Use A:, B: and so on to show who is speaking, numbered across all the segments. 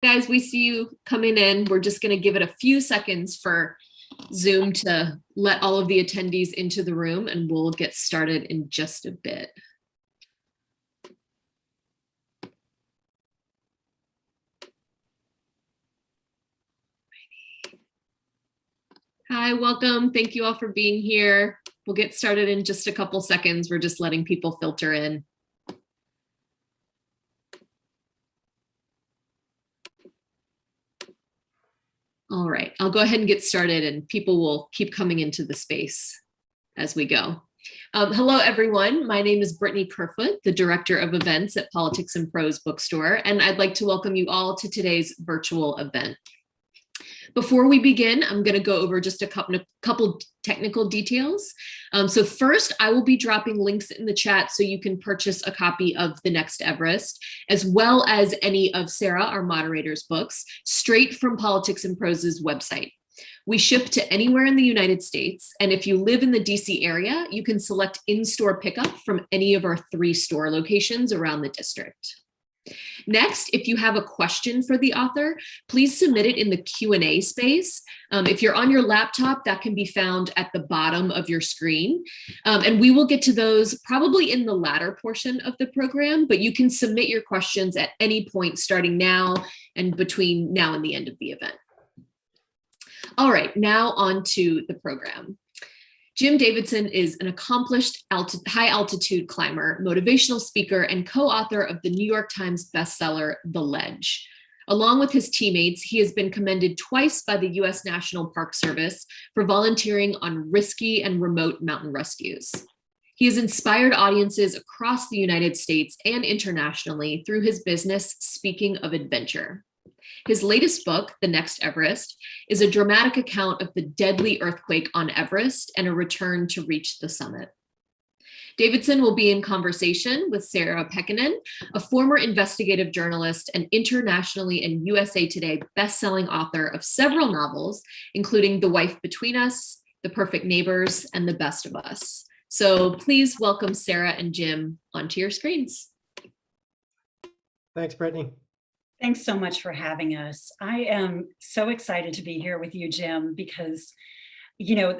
A: Guys, we see you coming in. We're just going to give it a few seconds for Zoom to let all of the attendees into the room, and we'll get started in just a bit. Hi, welcome. Thank you all for being here. We'll get started in just a couple seconds. We're just letting people filter in. All right, I'll go ahead and get started, and people will keep coming into the space as we go. Hello, everyone. My name is Brittany Kerfoot, the Director of Events at Politics and Prose Bookstore, and I'd like to welcome you all to today's virtual event. Before we begin, I'm going to go over just a couple technical details. So first, I will be dropping links in the chat so you can purchase a copy of The Next Everest, as well as any of Sarah, our moderator's books, straight from Politics and Prose's website. We ship to anywhere in the United States, and if you live in the DC area, you can select in-store pickup from any of our 3 store locations around the district. Next, if you have a question for the author, please submit it in the Q&A space. If you're on your laptop, that can be found at the bottom of your screen. And we will get to those probably in the latter portion of the program, but you can submit your questions at any point starting now and between now and the end of the event. All right, now on to the program. Jim Davidson is an accomplished high-altitude climber, motivational speaker, and co-author of the New York Times bestseller, The Ledge. Along with his teammates, he has been commended twice by the U.S. National Park Service for volunteering on risky and remote mountain rescues. He has inspired audiences across the United States and internationally through his business, Speaking of Adventure. His latest book, The Next Everest, is a dramatic account of the deadly earthquake on Everest and a return to reach the summit. Davidson will be in conversation with Sarah Pekkanen, a former investigative journalist and internationally and USA Today best-selling author of several novels, including The Wife Between Us, The Perfect Neighbors, and The Best of Us. So please welcome Sarah and Jim onto your screens.
B: Thanks, Brittany.
C: Thanks so much for having us. I am so excited to be here with you, Jim, because, you know,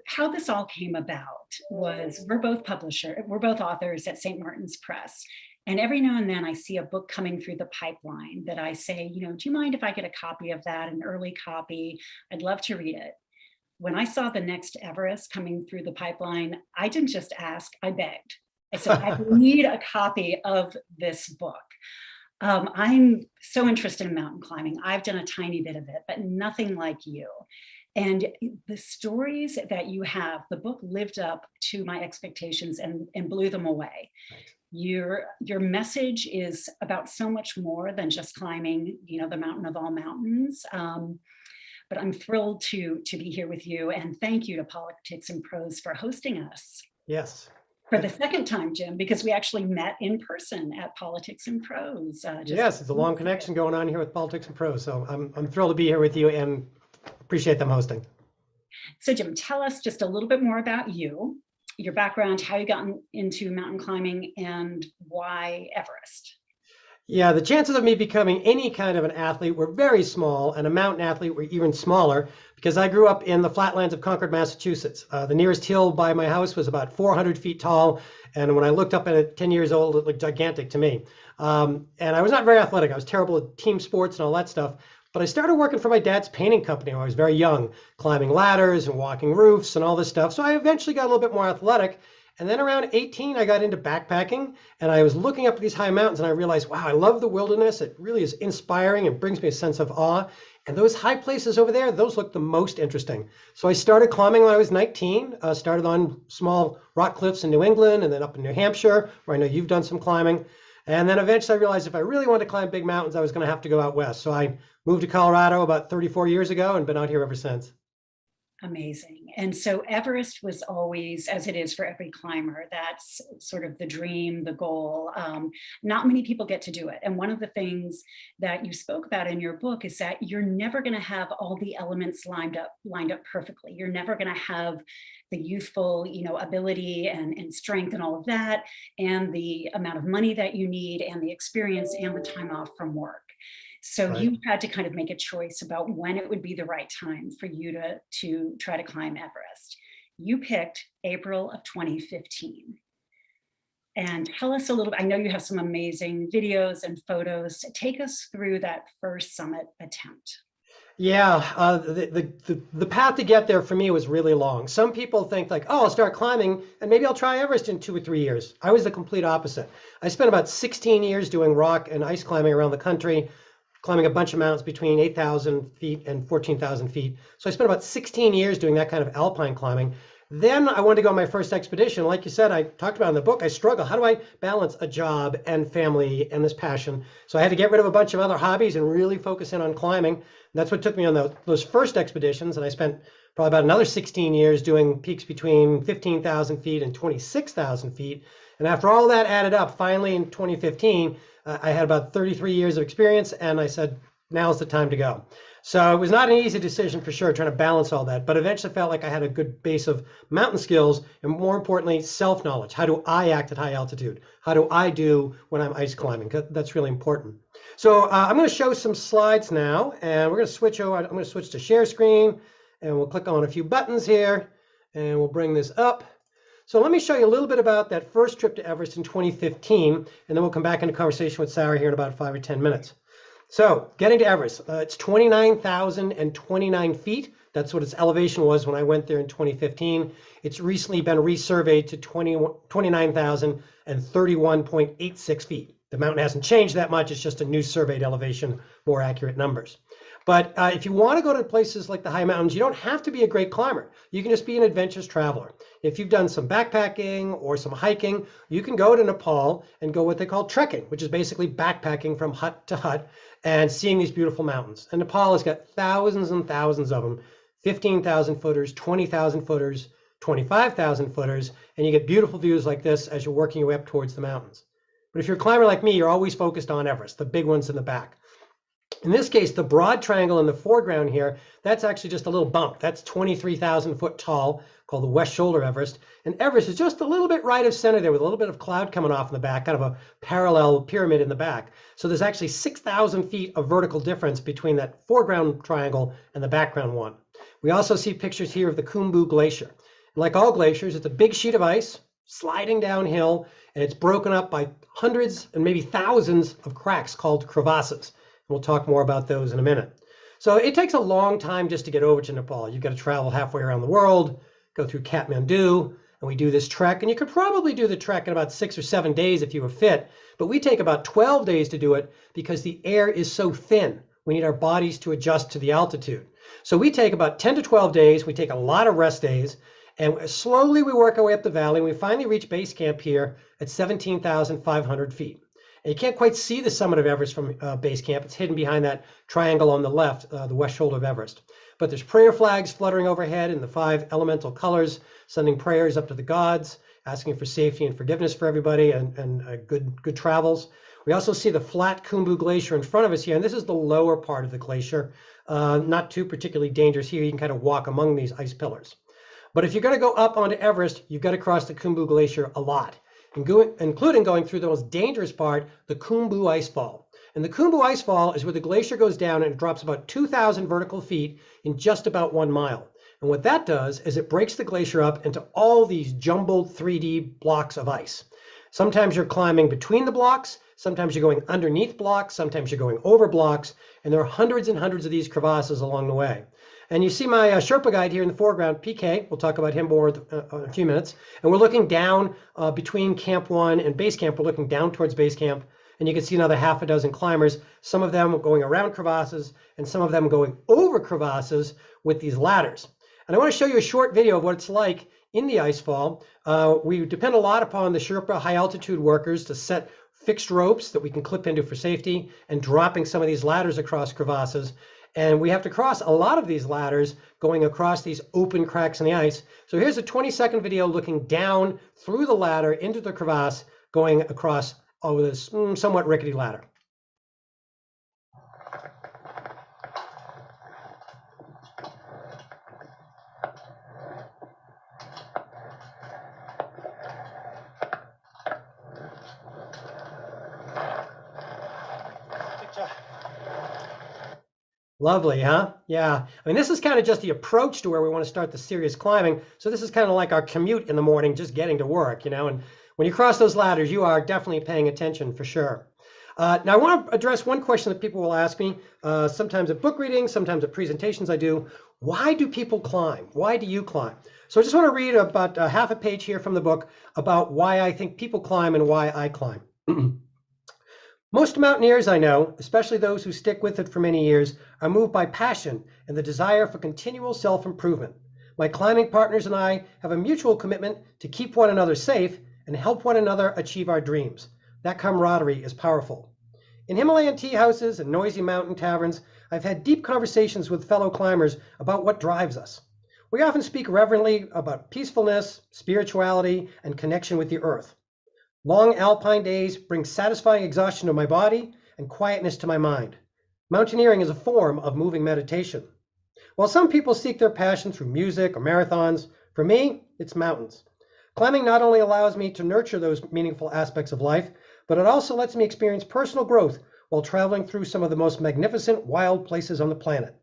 C: how this all came about was we're both authors at St. Martin's Press. And every now and then I see a book coming through the pipeline that I say, you know, do you mind if I get a copy of that, an early copy? I'd love to read it. When I saw The Next Everest coming through the pipeline, I didn't just ask, I begged. I said, I need a copy of this book. I'm so interested in mountain climbing. I've done a tiny bit of it, but nothing like you. And the stories that you have, the book lived up to my expectations and blew them away. Your message is about so much more than just climbing, you know, the mountain of all mountains. But I'm thrilled to be here with you, and thank you to Politics and Prose for hosting us.
B: Yes.
C: For the second time, Jim, because we actually met in person at Politics and Prose.
B: Yes, it's a long connection going on here with Politics and Prose. So I'm thrilled to be here with you and appreciate them hosting.
C: So Jim, tell us just a little bit more about you, your background, how you got into mountain climbing, and why Everest.
B: Yeah, the chances of me becoming any kind of an athlete were very small, and a mountain athlete were even smaller, because I grew up in the flatlands of Concord, Massachusetts. The nearest hill by my house was about 400 feet tall, and when I looked up at it 10 years old, it looked gigantic to me. And I was not very athletic. I was terrible at team sports and all that stuff. But I started working for my dad's painting company when I was very young, climbing ladders and walking roofs and all this stuff. So I eventually got a little bit more athletic. And then around 18, I got into backpacking, and I was looking up at these high mountains, and I realized, wow, I love the wilderness. It really is inspiring and brings me a sense of awe. And those high places over there, those look the most interesting. So I started climbing when I was 19, started on small rock cliffs in New England, and then up in New Hampshire, where I know you've done some climbing. And then eventually I realized if I really wanted to climb big mountains, I was going to have to go out west. So I moved to Colorado about 34 years ago and been out here ever since.
C: Amazing. And so Everest was always, as it is for every climber, that's sort of the dream, the goal. Not many people get to do it. And one of the things that you spoke about in your book is that you're never going to have all the elements lined up perfectly. You're never going to have the youthful, ability and strength and all of that, and the amount of money that you need, and the experience and the time off from work. So
B: Right.
C: you had to kind of make a choice about when it would be the right time for you to try to climb Everest. You picked April of 2015. And tell us a little bit, I know you have some amazing videos and photos. Take us through that first summit attempt.
B: Yeah, the path to get there for me was really long. Some people think like, oh, I'll start climbing and maybe I'll try Everest in 2 or 3 years. I was the complete opposite. I spent about 16 years doing rock and ice climbing around the country, climbing a bunch of mountains between 8,000 feet and 14,000 feet. So I spent about 16 years doing that kind of alpine climbing. Then I wanted to go on my first expedition. Like you said, I talked about in the book, I struggle. How do I balance a job and family and this passion? So I had to get rid of a bunch of other hobbies and really focus in on climbing. That's what took me on those first expeditions. And I spent probably about another 16 years doing peaks between 15,000 feet and 26,000 feet. And after all that added up, finally in 2015, I had about 33 years of experience, and I said, now's the time to go. So it was not an easy decision for sure, trying to balance all that, but eventually felt like I had a good base of mountain skills and more importantly, self-knowledge. How do I act at high altitude? How do I do when I'm ice climbing? That's really important. So I'm going to show some slides now, and we're going to switch over. I'm going to switch to share screen, and we'll click on a few buttons here, and we'll bring this up. So let me show you a little bit about that first trip to Everest in 2015, and then we'll come back into conversation with Sarah here in about 5 or 10 minutes. So getting to Everest, it's 29,029 feet. That's what its elevation was when I went there in 2015. It's recently been resurveyed to 29,031.86 feet. The mountain hasn't changed that much. It's just a new surveyed elevation, more accurate numbers. But if you want to go to places like the high mountains, you don't have to be a great climber. You can just be an adventurous traveler. If you've done some backpacking or some hiking, you can go to Nepal and go what they call trekking, which is basically backpacking from hut to hut and seeing these beautiful mountains. And Nepal has got thousands and thousands of them, 15,000 footers, 20,000 footers, 25,000 footers, and you get beautiful views like this as you're working your way up towards the mountains. But if you're a climber like me, you're always focused on Everest, the big ones in the back. In this case, the broad triangle in the foreground here, that's actually just a little bump. That's 23,000 foot tall, called the West Shoulder Everest. And Everest is just a little bit right of center there with a little bit of cloud coming off in the back, kind of a parallel pyramid in the back. So there's actually 6,000 feet of vertical difference between that foreground triangle and the background one. We also see pictures here of the Khumbu Glacier. And like all glaciers, it's a big sheet of ice sliding downhill, and it's broken up by hundreds and maybe thousands of cracks called crevasses. We'll talk more about those in a minute. So it takes a long time just to get over to Nepal. You've got to travel halfway around the world, go through Kathmandu, and we do this trek. And you could probably do the trek in about 6 or 7 days if you were fit, but we take about 12 days to do it because the air is so thin. We need our bodies to adjust to the altitude. So we take about 10 to 12 days. We take a lot of rest days, and slowly we work our way up the valley. And we finally reach base camp here at 17,500 feet. And you can't quite see the summit of Everest from base camp. It's hidden behind that triangle on the left, the West Shoulder of Everest. But there's prayer flags fluttering overhead in the 5 elemental colors, sending prayers up to the gods, asking for safety and forgiveness for everybody and good travels. We also see the flat Khumbu Glacier in front of us here, and this is the lower part of the glacier. Not too particularly dangerous here. You can kind of walk among these ice pillars. But if you're going to go up onto Everest, you've got to cross the Khumbu Glacier a lot, including going through the most dangerous part, the Khumbu Icefall. And the Khumbu Icefall is where the glacier goes down and it drops about 2,000 vertical feet in just about 1 mile. And what that does is it breaks the glacier up into all these jumbled 3D blocks of ice. Sometimes you're climbing between the blocks, sometimes you're going underneath blocks, sometimes you're going over blocks, and there are hundreds and hundreds of these crevasses along the way. And you see my Sherpa guide here in the foreground, PK. We'll talk about him more in a few minutes. And we're looking down between Camp 1 and Base Camp. We're looking down towards Base Camp. And you can see another half a dozen climbers, some of them going around crevasses and some of them going over crevasses with these ladders. And I want to show you a short video of what it's like in the icefall. We depend a lot upon the Sherpa high altitude workers to set fixed ropes that we can clip into for safety and dropping some of these ladders across crevasses. And we have to cross a lot of these ladders going across these open cracks in the ice. So here's a 20-second video looking down through the ladder into the crevasse, going across over this somewhat rickety ladder. Lovely, huh? Yeah. I mean, this is kind of just the approach to where we want to start the serious climbing. So this is kind of like our commute in the morning, just getting to work, you know. And when you cross those ladders, you are definitely paying attention for sure. Now, I want to address one question that people will ask me, sometimes at book readings, sometimes at presentations I do. Why do people climb? Why do you climb? So I just want to read about half a page here from the book about why I think people climb and why I climb. Most mountaineers I know, especially those who stick with it for many years, are moved by passion and the desire for continual self-improvement. My climbing partners and I have a mutual commitment to keep one another safe and help one another achieve our dreams. That camaraderie is powerful. In Himalayan tea houses and noisy mountain taverns, I've had deep conversations with fellow climbers about what drives us. We often speak reverently about peacefulness, spirituality, and connection with the earth. Long alpine days bring satisfying exhaustion to my body and quietness to my mind. Mountaineering is a form of moving meditation. While some people seek their passion through music or marathons, for me, it's mountains. Climbing not only allows me to nurture those meaningful aspects of life, but it also lets me experience personal growth while traveling through some of the most magnificent wild places on the planet.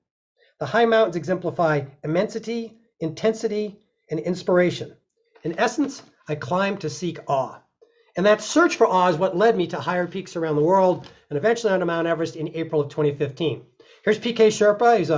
B: The high mountains exemplify immensity, intensity, and inspiration. In essence, I climb to seek awe. And that search for awe is what led me to higher peaks around the world and eventually onto Mount Everest in April of 2015. Here's PK Sherpa. He's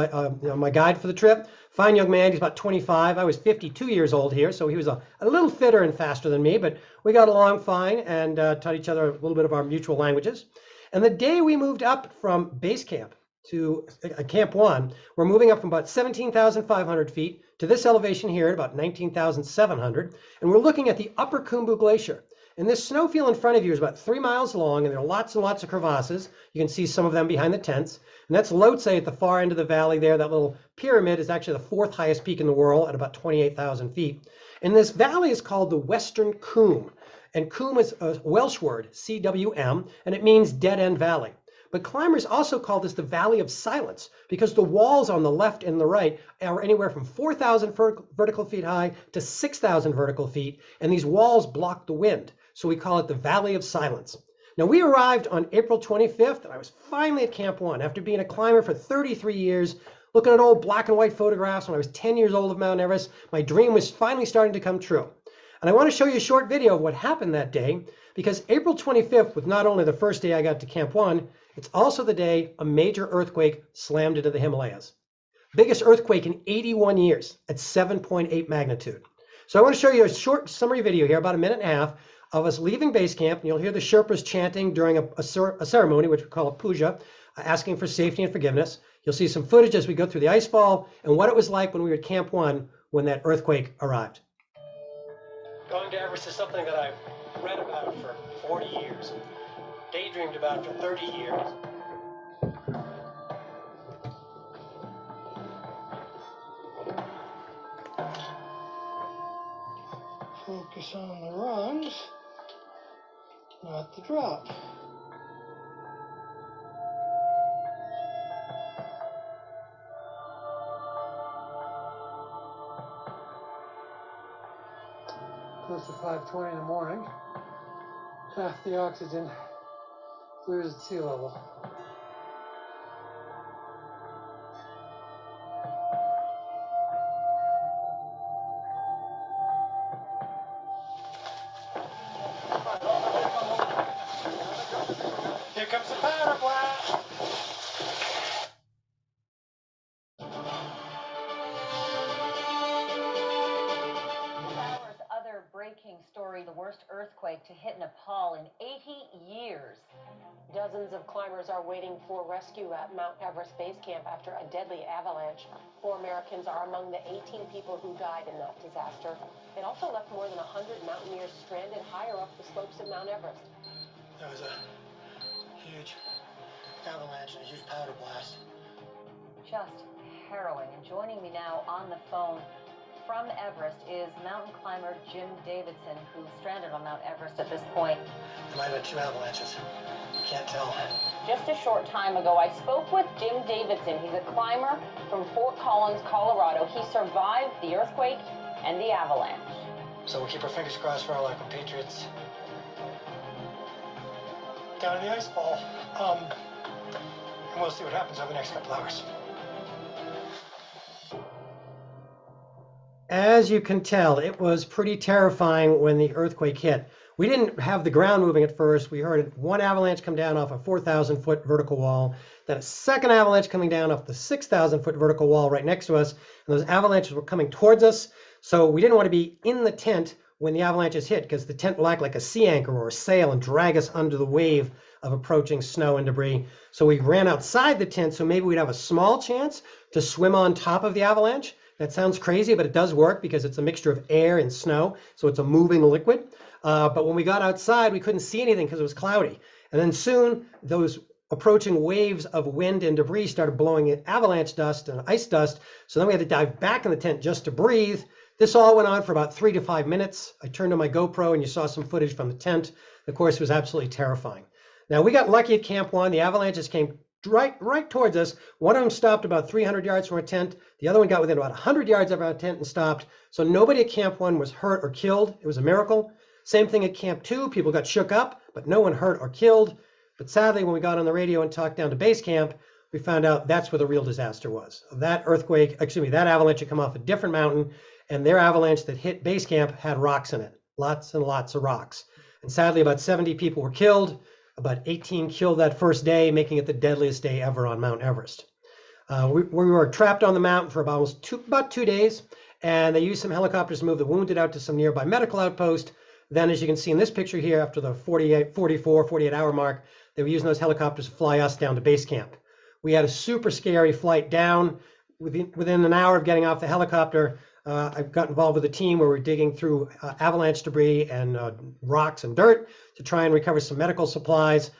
B: my guide for the trip. Fine young man. He's about 25. I was 52 years old here, so he was a little fitter and faster than me, but we got along fine and taught each other a little bit of our mutual languages. And the day we moved up from base camp to Camp 1, we're moving up from about 17,500 feet to this elevation here at about 19,700, and we're looking at the Upper Khumbu Glacier. And this snowfield in front of you is about 3 miles long, and there are lots and lots of crevasses. You can see some of them behind the tents. And that's Lhotse at the far end of the valley there. That little pyramid is actually the 4th highest peak in the world at about 28,000 feet. And this valley is called the Western Cwm. And Cwm is a Welsh word, C-W-M, and it means dead end valley. But climbers also call this the Valley of Silence because the walls on the left and the right are anywhere from 4,000 vertical feet high to 6,000 vertical feet, and these walls block the wind. So we call it the Valley of Silence. Now we arrived on April 25th, and I was finally at Camp 1 after being a climber for 33 years, looking at old black and white photographs when I was 10 years old of Mount Everest. My dream was finally starting to come true. And I want to show you a short video of what happened that day, because April 25th was not only the first day I got to Camp 1, it's also the day a major earthquake slammed into the Himalayas. Biggest earthquake in 81 years at 7.8 magnitude. So I want to show you a short summary video here, about a minute and a half, of us leaving base camp. And you'll hear the Sherpas chanting during a ceremony, which we call a puja, asking for safety and forgiveness. You'll see some footage as we go through the icefall and what it was like when we were at Camp 1 when that earthquake arrived. Going to Everest is something that I've read about for 40 years, daydreamed about for 30 years. Focus on the runs, not the drop. Close to 5:20 in the morning. Half the oxygen clears at sea level. Here comes the powder blast.
D: Other breaking story, the worst earthquake to hit Nepal in 80 years.
E: Dozens of climbers are waiting for rescue at Mount Everest Base Camp after a deadly avalanche. 4 Americans are among the 18 people who died in that disaster. It also left more than 100 mountaineers stranded higher up the slopes of Mount Everest.
B: There was a huge avalanche and a huge powder blast.
D: Just harrowing. And joining me now on the phone from Everest is mountain climber Jim Davidson, who's stranded on Mount Everest at this point.
B: There might have been 2 avalanches. Can't tell.
D: Just a short time ago, I spoke with Jim Davidson. He's a climber from Fort Collins, Colorado. He survived the earthquake and the avalanche.
B: So we'll keep our fingers crossed for all our compatriots down in the ice ball. And we'll see what happens over the next couple hours. As you can tell, it was pretty terrifying when the earthquake hit. We didn't have the ground moving at first. We heard one avalanche come down off a 4,000-foot vertical wall, then a second avalanche coming down off the 6,000-foot vertical wall right next to us. And those avalanches were coming towards us. So we didn't want to be in the tent when the avalanches hit, because the tent will act like a sea anchor or a sail and drag us under the wave of approaching snow and debris. So we ran outside the tent, so maybe we'd have a small chance to swim on top of the avalanche. That sounds crazy, but it does work because it's a mixture of air and snow, so it's a moving liquid. But when we got outside, we couldn't see anything because it was cloudy. And then soon, those approaching waves of wind and debris started blowing in avalanche dust and ice dust. So then we had to dive back in the tent just to breathe. This all went on for about 3 to 5 minutes. I turned on my GoPro and you saw some footage from the tent. Of course, it was absolutely terrifying. Now, we got lucky at Camp 1. The avalanches came right towards us. One of them stopped about 300 yards from our tent. The other one got within about 100 yards of our tent and stopped. So nobody at Camp 1 was hurt or killed. It was a miracle. Same thing at Camp 2. People got shook up, but no one hurt or killed. But sadly, when we got on the radio and talked down to base camp, we found out that's where the real disaster was. That avalanche had come off a different mountain, and their avalanche that hit base camp had rocks in it, lots and lots of rocks. And sadly, about 70 people were killed. About 18 killed that first day, making it the deadliest day ever on Mount Everest. We were trapped on the mountain for about 2 days, and they used some helicopters to move the wounded out to some nearby medical outpost. Then, as you can see in this picture here, after the 48-hour mark, they were using those helicopters to fly us down to base camp. We had a super scary flight down. Within an hour of getting off the helicopter, I got involved with a team where we're digging through avalanche debris and rocks and dirt to try and recover some medical supplies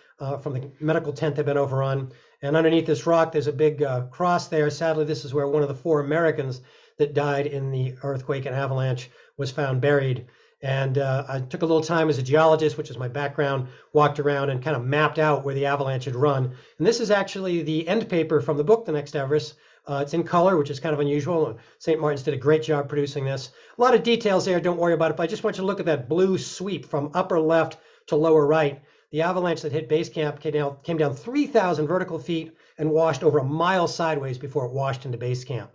B: from the medical tent they've been overrun. And underneath this rock, there's a big cross there. Sadly, this is where one of the 4 Americans that died in the earthquake and avalanche was found buried. And I took a little time as a geologist, which is my background, walked around and kind of mapped out where the avalanche had run. And this is actually the end paper from the book, The Next Everest. It's in color, which is kind of unusual. St. Martin's did a great job producing this. A lot of details there, don't worry about it, but I just want you to look at that blue sweep from upper left to lower right. The avalanche that hit base camp came down 3,000 vertical feet and washed over a mile sideways before it washed into base camp.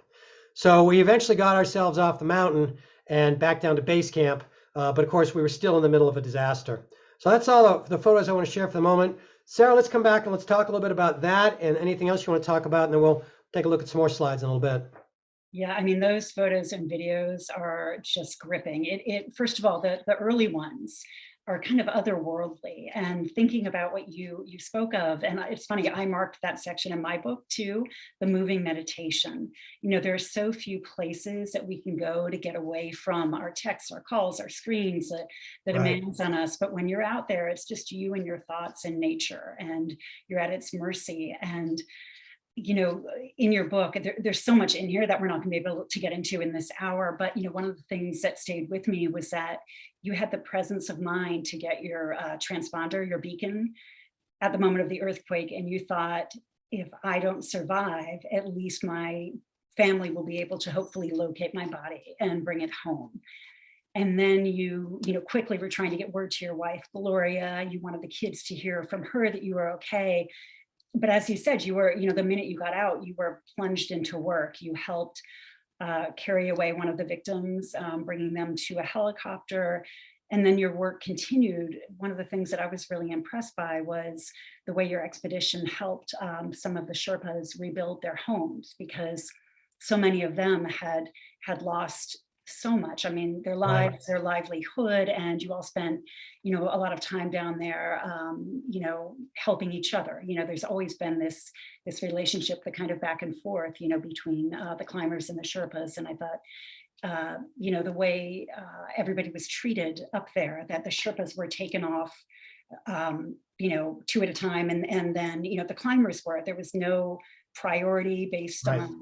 B: So we eventually got ourselves off the mountain and back down to base camp. But of course, we were still in the middle of a disaster. So that's all the photos I want to share for the moment. Sarah, let's come back and let's talk a little bit about that and anything else you want to talk about, and then we'll take a look at some more slides in a little bit.
C: Yeah, I mean, those photos and videos are just gripping. First of all, the early ones are kind of otherworldly, and thinking about what you spoke of. And it's funny, I marked that section in my book too, the moving meditation. You know, there are so few places that we can go to get away from our texts, our calls, our screens, the demands on us. But when you're out there, it's just you and your thoughts and nature, and you're at its mercy. And you know, in your book, there's so much in here that we're not going to be able to get into in this hour. But, you know, one of the things that stayed with me was that you had the presence of mind to get your transponder, your beacon, at the moment of the earthquake. And you thought, if I don't survive, at least my family will be able to hopefully locate my body and bring it home. And then you quickly were trying to get word to your wife, Gloria. You wanted the kids to hear from her that you were okay. But as you said, you were, the minute you got out, you were plunged into work. You helped carry away one of the victims, bringing them to a helicopter. And then your work continued. One of the things that I was really impressed by was the way your expedition helped some of the Sherpas rebuild their homes, because so many of them had lost so much. I mean, their lives, their livelihood, and you all spent, a lot of time down there, helping each other. There's always been this relationship, the kind of back and forth, between the climbers and the Sherpas. And I thought, the way everybody was treated up there, that the Sherpas were taken off, 2 at a time, and then, the climbers there was no priority based on,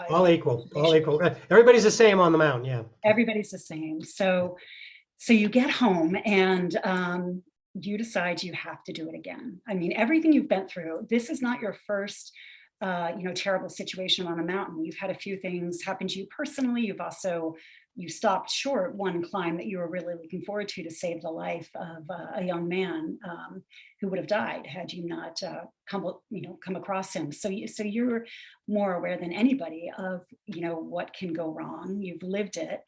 B: all equal. Everybody's the same on the mountain. Yeah.
C: Everybody's the same. So you get home and you decide you have to do it again. I mean, everything you've been through, this is not your first, terrible situation on a mountain. You've had a few things happen to you personally. You've also you stopped short one climb that you were really looking forward to save the life of a young man who would have died had you not come across him. So you're more aware than anybody of what can go wrong. You've lived it,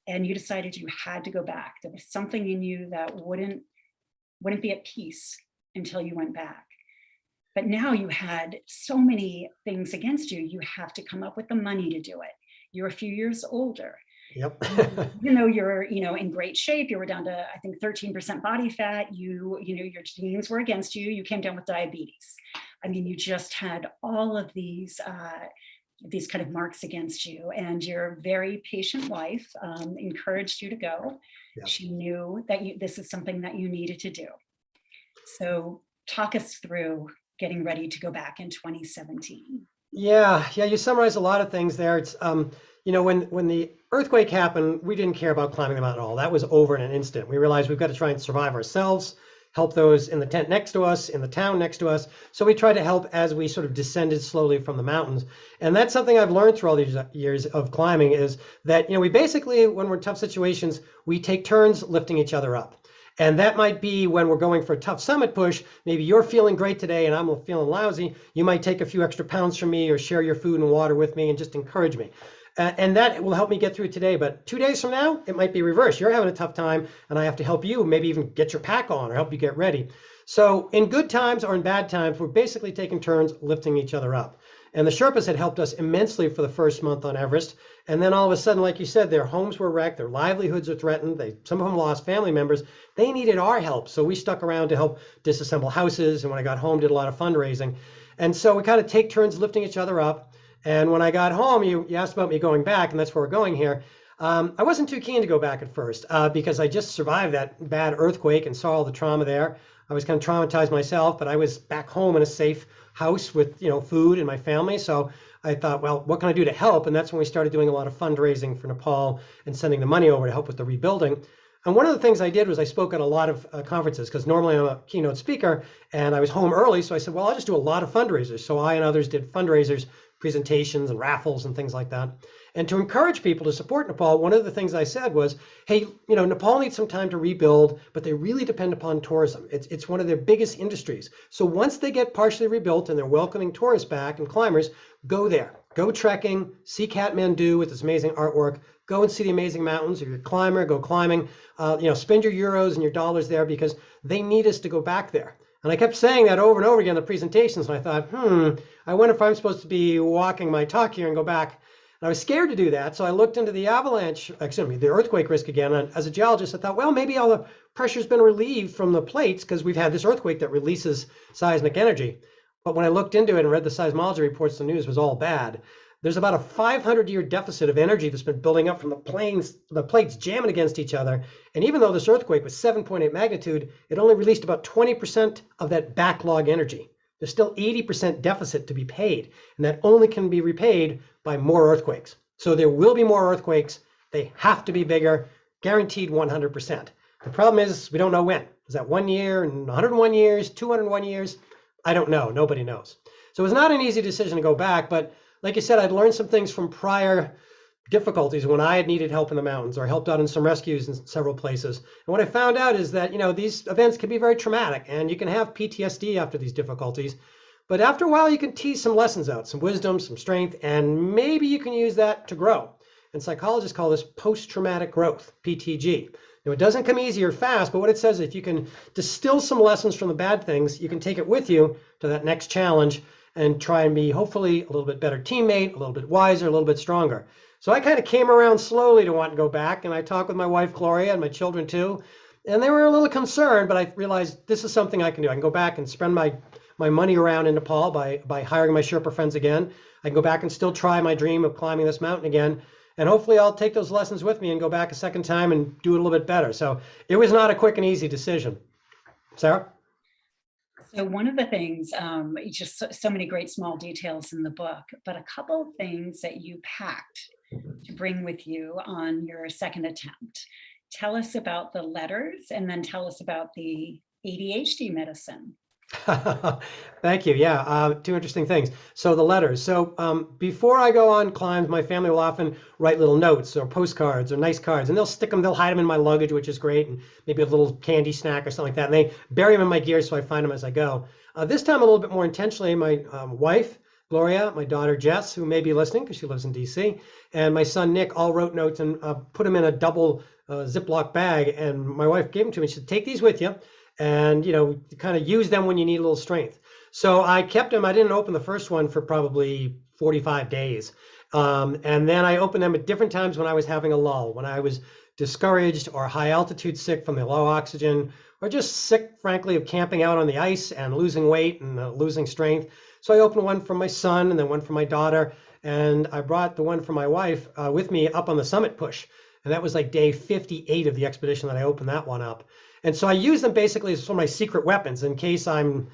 C: and you decided you had to go back. There was something in you that wouldn't be at peace until you went back. But now you had so many things against you. You have to come up with the money to do it. You're a few years older.
B: Yep.
C: You're in great shape. You were down to, I think, 13% body fat. Your genes were against you. You came down with diabetes. I mean, you just had all of these kind of marks against you, and your very patient wife encouraged you to go.
B: Yep. She
C: knew that this is something that you needed to do. So talk us through getting ready to go back in 2017.
B: Yeah, you summarized a lot of things there. It's when the earthquake happened, we didn't care about climbing the mountain at all. That was over in an instant. We realized we've got to try and survive ourselves, help those in the tent next to us, in the town next to us. So we tried to help as we sort of descended slowly from the mountains. And that's something I've learned through all these years of climbing, is that, we basically, when we're in tough situations, we take turns lifting each other up. And that might be when we're going for a tough summit push. Maybe you're feeling great today and I'm feeling lousy. You might take a few extra pounds from me or share your food and water with me and just encourage me. And that will help me get through today. But 2 days from now, it might be reversed. You're having a tough time and I have to help you, maybe even get your pack on or help you get ready. So in good times or in bad times, we're basically taking turns lifting each other up. And the Sherpas had helped us immensely for the first month on Everest. And then all of a sudden, like you said, their homes were wrecked, their livelihoods are threatened. Some of them lost family members. They needed our help. So we stuck around to help disassemble houses. And when I got home, did a lot of fundraising. And so we kind of take turns lifting each other up. And when I got home, you asked about me going back, and that's where we're going here. I wasn't too keen to go back at first because I just survived that bad earthquake and saw all the trauma there. I was kind of traumatized myself, but I was back home in a safe house with food and my family. So I thought, well, what can I do to help? And that's when we started doing a lot of fundraising for Nepal and sending the money over to help with the rebuilding. And one of the things I did was I spoke at a lot of conferences, because normally I'm a keynote speaker and I was home early. So I said, well, I'll just do a lot of fundraisers. So I and others did fundraisers, presentations and raffles and things like that. And to encourage people to support Nepal, one of the things I said was, hey, Nepal needs some time to rebuild, but they really depend upon tourism. It's one of their biggest industries. So once they get partially rebuilt and they're welcoming tourists back and climbers, go there. Go trekking, see Kathmandu with its amazing artwork, go and see the amazing mountains. If you're a climber, go climbing, spend your euros and your dollars there, because they need us to go back there. And I kept saying that over and over again in the presentations, and I thought, I wonder if I'm supposed to be walking my talk here and go back. And I was scared to do that, so I looked into the the earthquake risk again. And as a geologist, I thought, well, maybe all the pressure's been relieved from the plates because we've had this earthquake that releases seismic energy. But when I looked into it and read the seismology reports, the news was all bad. There's about a 500-year deficit of energy that's been building up from the plates jamming against each other. And even though this earthquake was 7.8 magnitude, it only released about 20% of that backlog energy. There's still 80% deficit to be paid, and that only can be repaid by more earthquakes. So there will be more earthquakes. They have to be bigger, guaranteed 100%. The problem is we don't know when. Is that 1 year, and 101 years, 201 years? I don't know. Nobody knows. So it was not an easy decision to go back, but like you said, I'd learned some things from prior difficulties when I had needed help in the mountains, or helped out in some rescues in several places. And what I found out is that, these events can be very traumatic, and you can have PTSD after these difficulties. But after a while, you can tease some lessons out, some wisdom, some strength, and maybe you can use that to grow. And psychologists call this post-traumatic growth, PTG. It doesn't come easy or fast, but what it says is if you can distill some lessons from the bad things, you can take it with you to that next challenge and try and be hopefully a little bit better teammate, a little bit wiser, a little bit stronger. So I kind of came around slowly to want to go back, and I talked with my wife, Gloria, and my children too. And they were a little concerned, but I realized this is something I can do. I can go back and spend my money around in Nepal by hiring my Sherpa friends again. I can go back and still try my dream of climbing this mountain again. And hopefully I'll take those lessons with me and go back a second time and do it a little bit better. So it was not a quick and easy decision. Sarah?
C: So one of the things, just so many great small details in the book, but a couple of things that you packed to bring with you on your second attempt. Tell us about the letters, and then tell us about the ADHD medicine.
B: Thank you. Yeah, two interesting things. So the letters. So before I go on climbs, my family will often write little notes or postcards or nice cards, and they'll stick them. They'll hide them in my luggage, which is great, and maybe a little candy snack or something like that. And they bury them in my gear, so I find them as I go. This time, a little bit more intentionally, my wife Gloria, my daughter Jess, who may be listening because she lives in D.C., and my son Nick all wrote notes and put them in a double Ziploc bag. And my wife gave them to me. She said, "Take these with you, and kind of use them when you need a little strength." So I kept them. I didn't open the first one for probably 45 days. And then I opened them at different times when I was having a lull, when I was discouraged or high altitude sick from the low oxygen, or just sick, frankly, of camping out on the ice and losing weight and losing strength. So I opened one for my son and then one for my daughter. And I brought the one for my wife with me up on the summit push. And that was like day 58 of the expedition that I opened that one up. And so I use them basically as some of my secret weapons in case I'm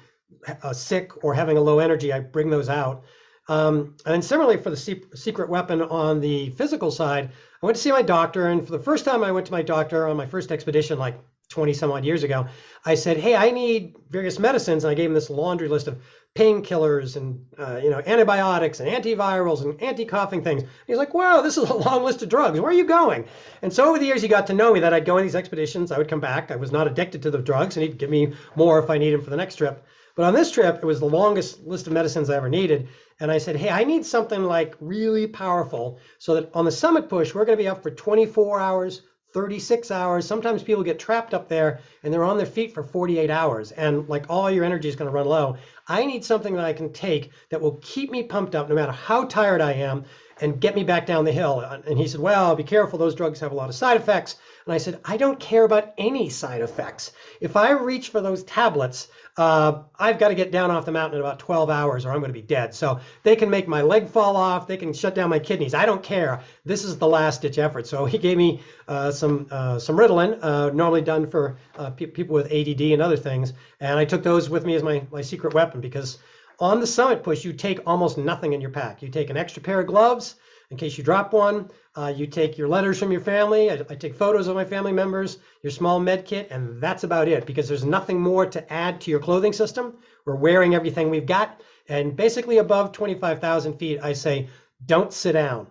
B: sick or having a low energy. I bring those out. And then similarly for the secret weapon on the physical side, I went to see my doctor. And for the first time I went to my doctor on my first expedition, like 20 some odd years ago, I said, "Hey, I need various medicines." And I gave him this laundry list of painkillers and antibiotics and antivirals and anti-coughing things. He's like, "Wow, this is a long list of drugs. Where are you going?" And so over the years, he got to know me, that I'd go on these expeditions. I would come back. I was not addicted to the drugs, and he'd give me more if I need him for the next trip. But on this trip, it was the longest list of medicines I ever needed. And I said, "Hey, I need something like really powerful so that on the summit push, we're going to be up for 24 hours, 36 hours. Sometimes people get trapped up there and they're on their feet for 48 hours. And like all your energy is going to run low. I need something that I can take that will keep me pumped up no matter how tired I am and get me back down the hill." And he said, "Well, be careful. Those drugs have a lot of side effects." And I said, "I don't care about any side effects. If I reach for those tablets, I've got to get down off the mountain in about 12 hours or I'm going to be dead. So they can make my leg fall off. They can shut down my kidneys. I don't care. This is the last ditch effort." So he gave me some Ritalin, normally done for people with ADD and other things. And I took those with me as my secret weapon, because on the summit push, you take almost nothing in your pack. You take an extra pair of gloves in case you drop one. You take your letters from your family. I take photos of my family members, your small med kit, and that's about it, because there's nothing more to add to your clothing system. We're wearing everything we've got. And basically above 25,000 feet, I say, don't sit down.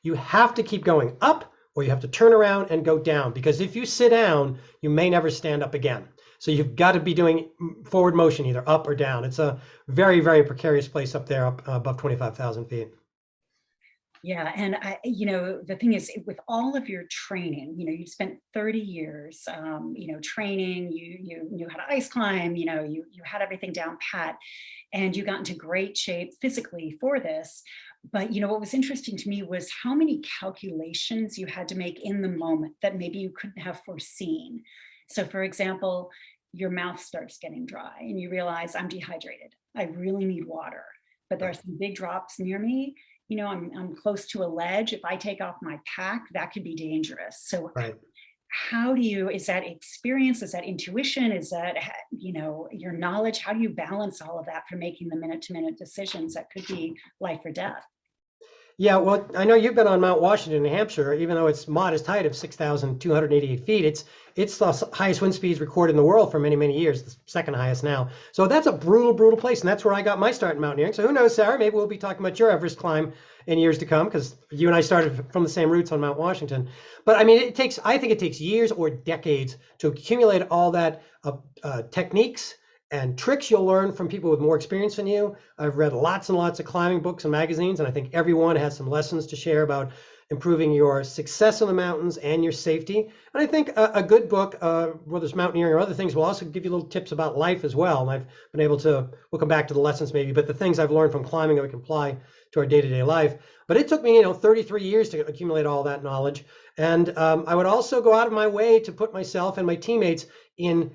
B: You have to keep going up, or you have to turn around and go down, because if you sit down, you may never stand up again. So you've got to be doing forward motion, either up or down. It's a very, very precarious place up there, up above 25,000 feet.
C: Yeah, and the thing is, with all of your training, you spent 30 years, training. You knew how to ice climb. You had everything down pat, and you got into great shape physically for this. But what was interesting to me was how many calculations you had to make in the moment that maybe you couldn't have foreseen. So, for example, your mouth starts getting dry, and you realize, I'm dehydrated. I really need water, but there are some big drops near me. I'm close to a ledge. If I take off my pack, that could be dangerous. So
B: Right.
C: is that experience? Is that intuition? Is that, your knowledge? How do you balance all of that for making the minute to minute decisions that could be life or death?
B: Yeah, well, I know you've been on Mount Washington, New Hampshire, even though it's modest height of 6,288 feet. It's the highest wind speeds recorded in the world for many, many years, the second highest now. So that's a brutal, brutal place. And that's where I got my start in mountaineering. So who knows, Sarah, maybe we'll be talking about your Everest climb in years to come, because you and I started from the same roots on Mount Washington. But I mean, I think it takes years or decades to accumulate all that techniques and tricks you'll learn from people with more experience than you. I've read lots and lots of climbing books and magazines, and I think everyone has some lessons to share about improving your success in the mountains and your safety. And I think a good book, whether it's mountaineering or other things, will also give you little tips about life as well. And I've been able to, we'll come back to the lessons maybe, but the things I've learned from climbing that we can apply to our day-to-day life. But it took me, 33 years to accumulate all that knowledge. And I would also go out of my way to put myself and my teammates in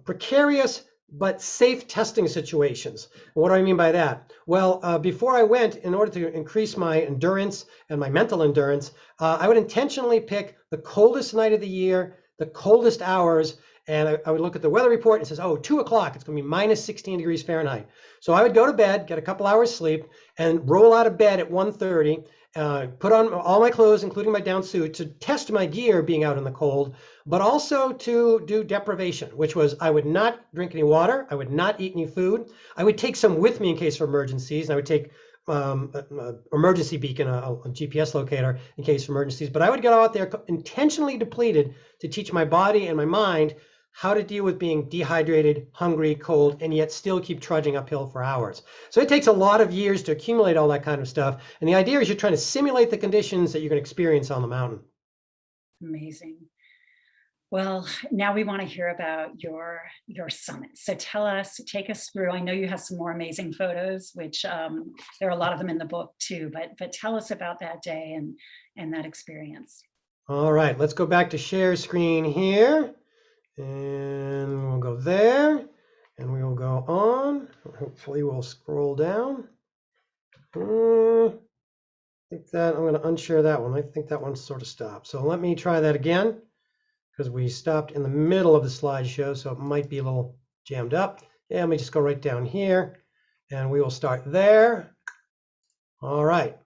B: precarious but safe testing situations. What do I mean by that? Well, before I went, in order to increase my endurance and my mental endurance, I would intentionally pick the coldest night of the year, the coldest hours, and I would look at the weather report and it says, oh, 2 o'clock, it's gonna be minus 16 degrees Fahrenheit. So I would go to bed, get a couple hours sleep, and roll out of bed at 1:30, put on all my clothes, including my down suit, to test my gear being out in the cold, but also to do deprivation, which was I would not drink any water, I would not eat any food. I would take some with me in case of emergencies, and I would take an emergency beacon, a GPS locator in case of emergencies, but I would get out there intentionally depleted to teach my body and my mind how to deal with being dehydrated, hungry, cold, and yet still keep trudging uphill for hours. So it takes a lot of years to accumulate all that kind of stuff. And the idea is you're trying to simulate the conditions that you're going to experience on the mountain.
C: Amazing. Well, now we want to hear about your summit. So take us through. I know you have some more amazing photos, which there are a lot of them in the book too, but tell us about that day and that experience.
B: All right, let's go back to share screen here. And we'll go there, and we will go on. Hopefully we'll scroll down. I think that I'm going to unshare that one. I think that one sort of stopped. So let me try that again, because we stopped in the middle of the slideshow, so it might be a little jammed up. Yeah, let me just go right down here, and we will start there. All right.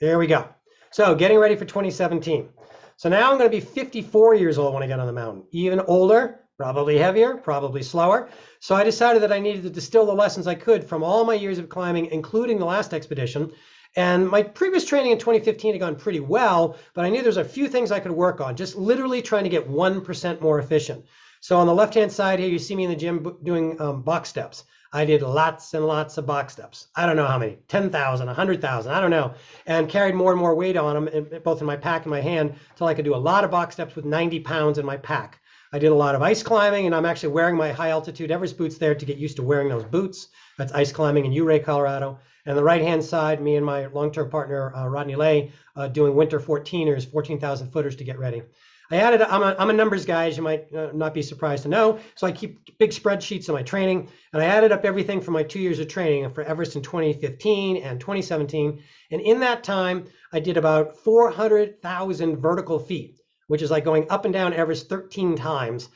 B: There we go. So getting ready for 2017. So now I'm going to be 54 years old when I get on the mountain, even older, probably heavier, probably slower. So I decided that I needed to distill the lessons I could from all my years of climbing, including the last expedition. And my previous training in 2015 had gone pretty well, but I knew there's a few things I could work on, just literally trying to get 1% more efficient. So on the left-hand side here, you see me in the gym doing box steps. I did lots and lots of box steps. I don't know how many, 10,000, 100,000, I don't know. And carried more and more weight on them, both in my pack and my hand, until I could do a lot of box steps with 90 pounds in my pack. I did a lot of ice climbing, and I'm actually wearing my high altitude Everest boots there to get used to wearing those boots. That's ice climbing in Ouray, Colorado. And the right-hand side, me and my long-term partner, Rodney Lay, doing winter 14ers, 14,000 footers to get ready. I'm a numbers guy, as you might not be surprised to know. So I keep big spreadsheets of my training, and I added up everything from my 2 years of training for Everest in 2015 and 2017. And in that time, I did about 400,000 vertical feet, which is like going up and down Everest 13 times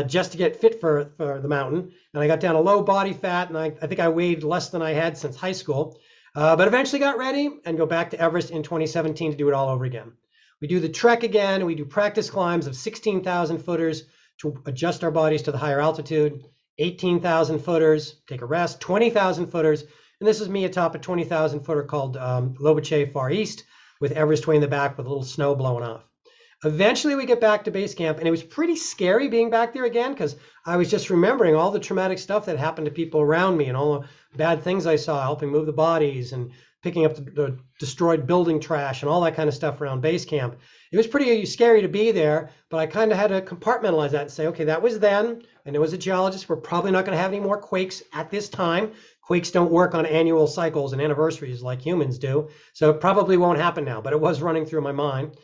B: just to get fit for the mountain. And I got down to low body fat, and I think I weighed less than I had since high school, but eventually got ready and go back to Everest in 2017 to do it all over again. We do the trek again. We do practice climbs of 16,000 footers to adjust our bodies to the higher altitude, 18,000 footers, take a rest, 20,000 footers. And this is me atop a 20,000 footer called Lobuche Far East with Everest way in the back with a little snow blowing off. Eventually we get back to base camp, and it was pretty scary being back there again because I was just remembering all the traumatic stuff that happened to people around me and all the bad things I saw, helping move the bodies and picking up the destroyed building trash and all that kind of stuff around base camp. It was pretty scary to be there, but I kind of had to compartmentalize that and say, okay, that was then. I know as a geologist, we're probably not going to have any more quakes at this time. Quakes don't work on annual cycles and anniversaries like humans do, so it probably won't happen now, but it was running through my mind.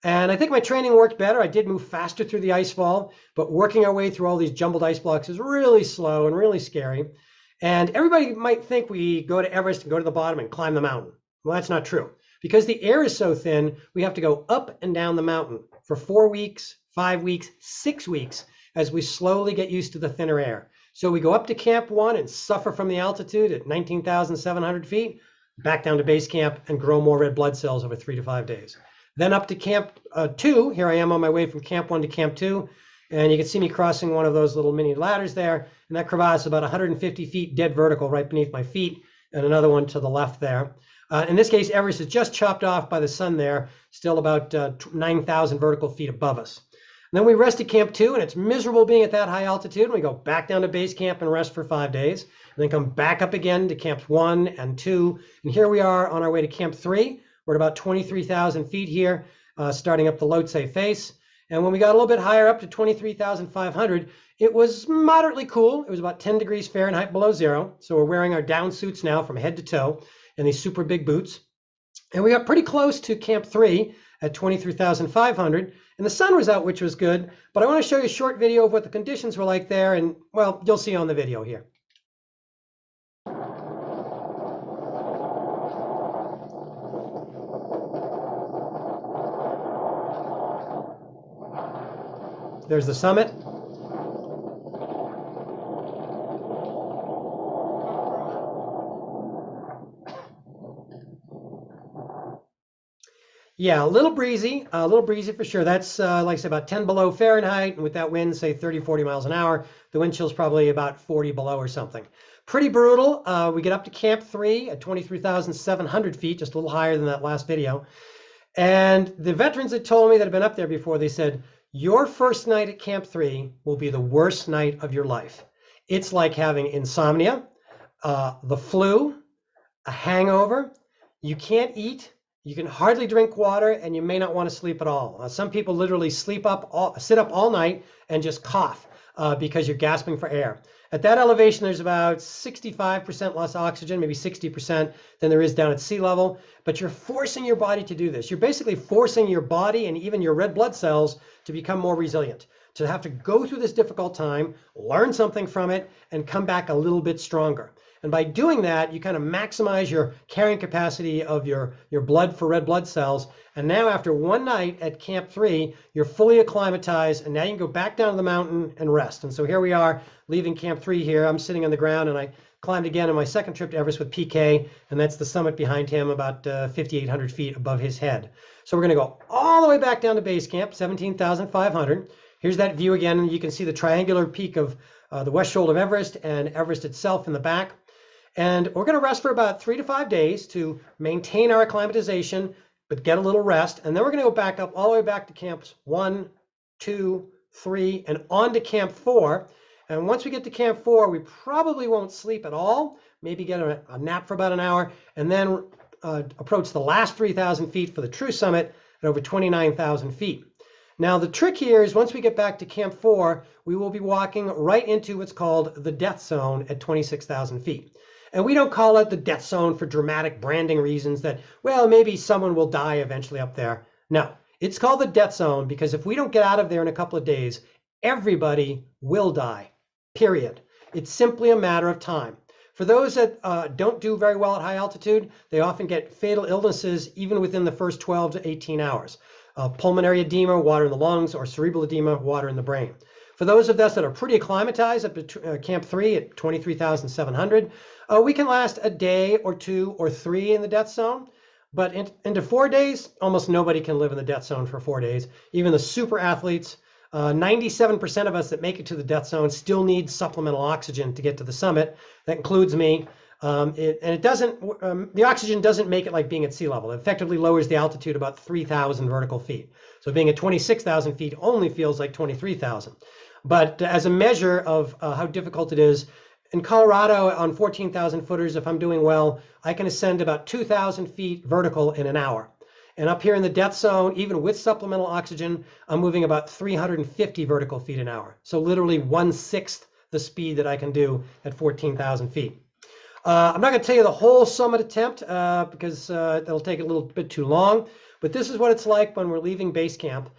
B: And I think my training worked better. I did move faster through the ice fall, but working our way through all these jumbled ice blocks is really slow and really scary. And everybody might think we go to Everest and go to the bottom and climb the mountain. Well, that's not true. Because the air is so thin, we have to go up and down the mountain for 4 weeks, 5 weeks, 6 weeks as we slowly get used to the thinner air. So we go up to Camp 1 and suffer from the altitude at 19,700 feet, back down to base camp and grow more red blood cells over 3 to 5 days. Then up to Camp 2, here I am on my way from Camp 1 to Camp 2, and you can see me crossing one of those little mini ladders there, and that crevasse is about 150 feet dead vertical right beneath my feet, and another one to the left there. In this case, Everest is just chopped off by the sun there, still about 9,000 vertical feet above us. And then we rest at Camp 2, and it's miserable being at that high altitude, and we go back down to base camp and rest for 5 days, and then come back up again to Camps 1 and 2, and here we are on our way to Camp 3. We're at about 23,000 feet here, starting up the Lhotse face. And when we got a little bit higher up to 23,500, it was moderately cool. It was about 10 degrees Fahrenheit below zero. So we're wearing our down suits now from head to toe and these super big boots. And we got pretty close to Camp 3 at 23,500. And the sun was out, which was good. But I want to show you a short video of what the conditions were like there. And, well, you'll see on the video here. There's the summit. Yeah, a little breezy for sure. That's like I said, about 10 below Fahrenheit. And with that wind, say 30, 40 miles an hour, the wind chill's probably about 40 below or something. Pretty brutal. We get up to Camp 3 at 23,700 feet, just a little higher than that last video. And the veterans that told me that have been up there before, they said, your first night at Camp 3 will be the worst night of your life. It's like having insomnia, the flu, a hangover. You can't eat, you can hardly drink water, and you may not want to sleep at all. Some people literally sit up all night and just cough because you're gasping for air. At that elevation, there's about 65% less oxygen, maybe 60% than there is down at sea level. But you're forcing your body to do this. You're basically forcing your body and even your red blood cells to become more resilient, to have to go through this difficult time, learn something from it, and come back a little bit stronger. And by doing that, you kind of maximize your carrying capacity of your blood for red blood cells. And now after one night at Camp 3, you're fully acclimatized, and now you can go back down to the mountain and rest. And so here we are leaving Camp 3 here. I'm sitting on the ground, and I climbed again on my second trip to Everest with PK, and that's the summit behind him, about 5,800 feet above his head. So we're going to go all the way back down to base camp, 17,500. Here's that view again, and you can see the triangular peak of the west shoulder of Everest and Everest itself in the back. And we're going to rest for about 3 to 5 days to maintain our acclimatization, but get a little rest. And then we're going to go back up all the way back to camps 1, 2, 3, and on to Camp 4. And once we get to Camp 4, we probably won't sleep at all, maybe get a nap for about an hour, and then approach the last 3,000 feet for the true summit at over 29,000 feet. Now, the trick here is once we get back to Camp 4, we will be walking right into what's called the death zone at 26,000 feet. And we don't call it the death zone for dramatic branding reasons that, well, maybe someone will die eventually up there. No, it's called the death zone because if we don't get out of there in a couple of days, everybody will die, period. It's simply a matter of time. For those that don't do very well at high altitude, they often get fatal illnesses even within the first 12 to 18 hours. Pulmonary edema, water in the lungs, or cerebral edema, water in the brain. For those of us that are pretty acclimatized up to Camp 3 at 23,700, we can last a day or 2 or 3 in the death zone. But into 4 days, almost nobody can live in the death zone for 4 days. Even the super athletes, 97% of us that make it to the death zone still need supplemental oxygen to get to the summit. That includes me. The oxygen doesn't make it like being at sea level. It effectively lowers the altitude about 3,000 vertical feet. So being at 26,000 feet only feels like 23,000. But as a measure of how difficult it is, in Colorado on 14,000 footers, if I'm doing well, I can ascend about 2,000 feet vertical in an hour. And up here in the death zone, even with supplemental oxygen, I'm moving about 350 vertical feet an hour. So literally 1/6 the speed that I can do at 14,000 feet. I'm not going to tell you the whole summit attempt because that'll take a little bit too long, but this is what it's like when we're leaving base camp.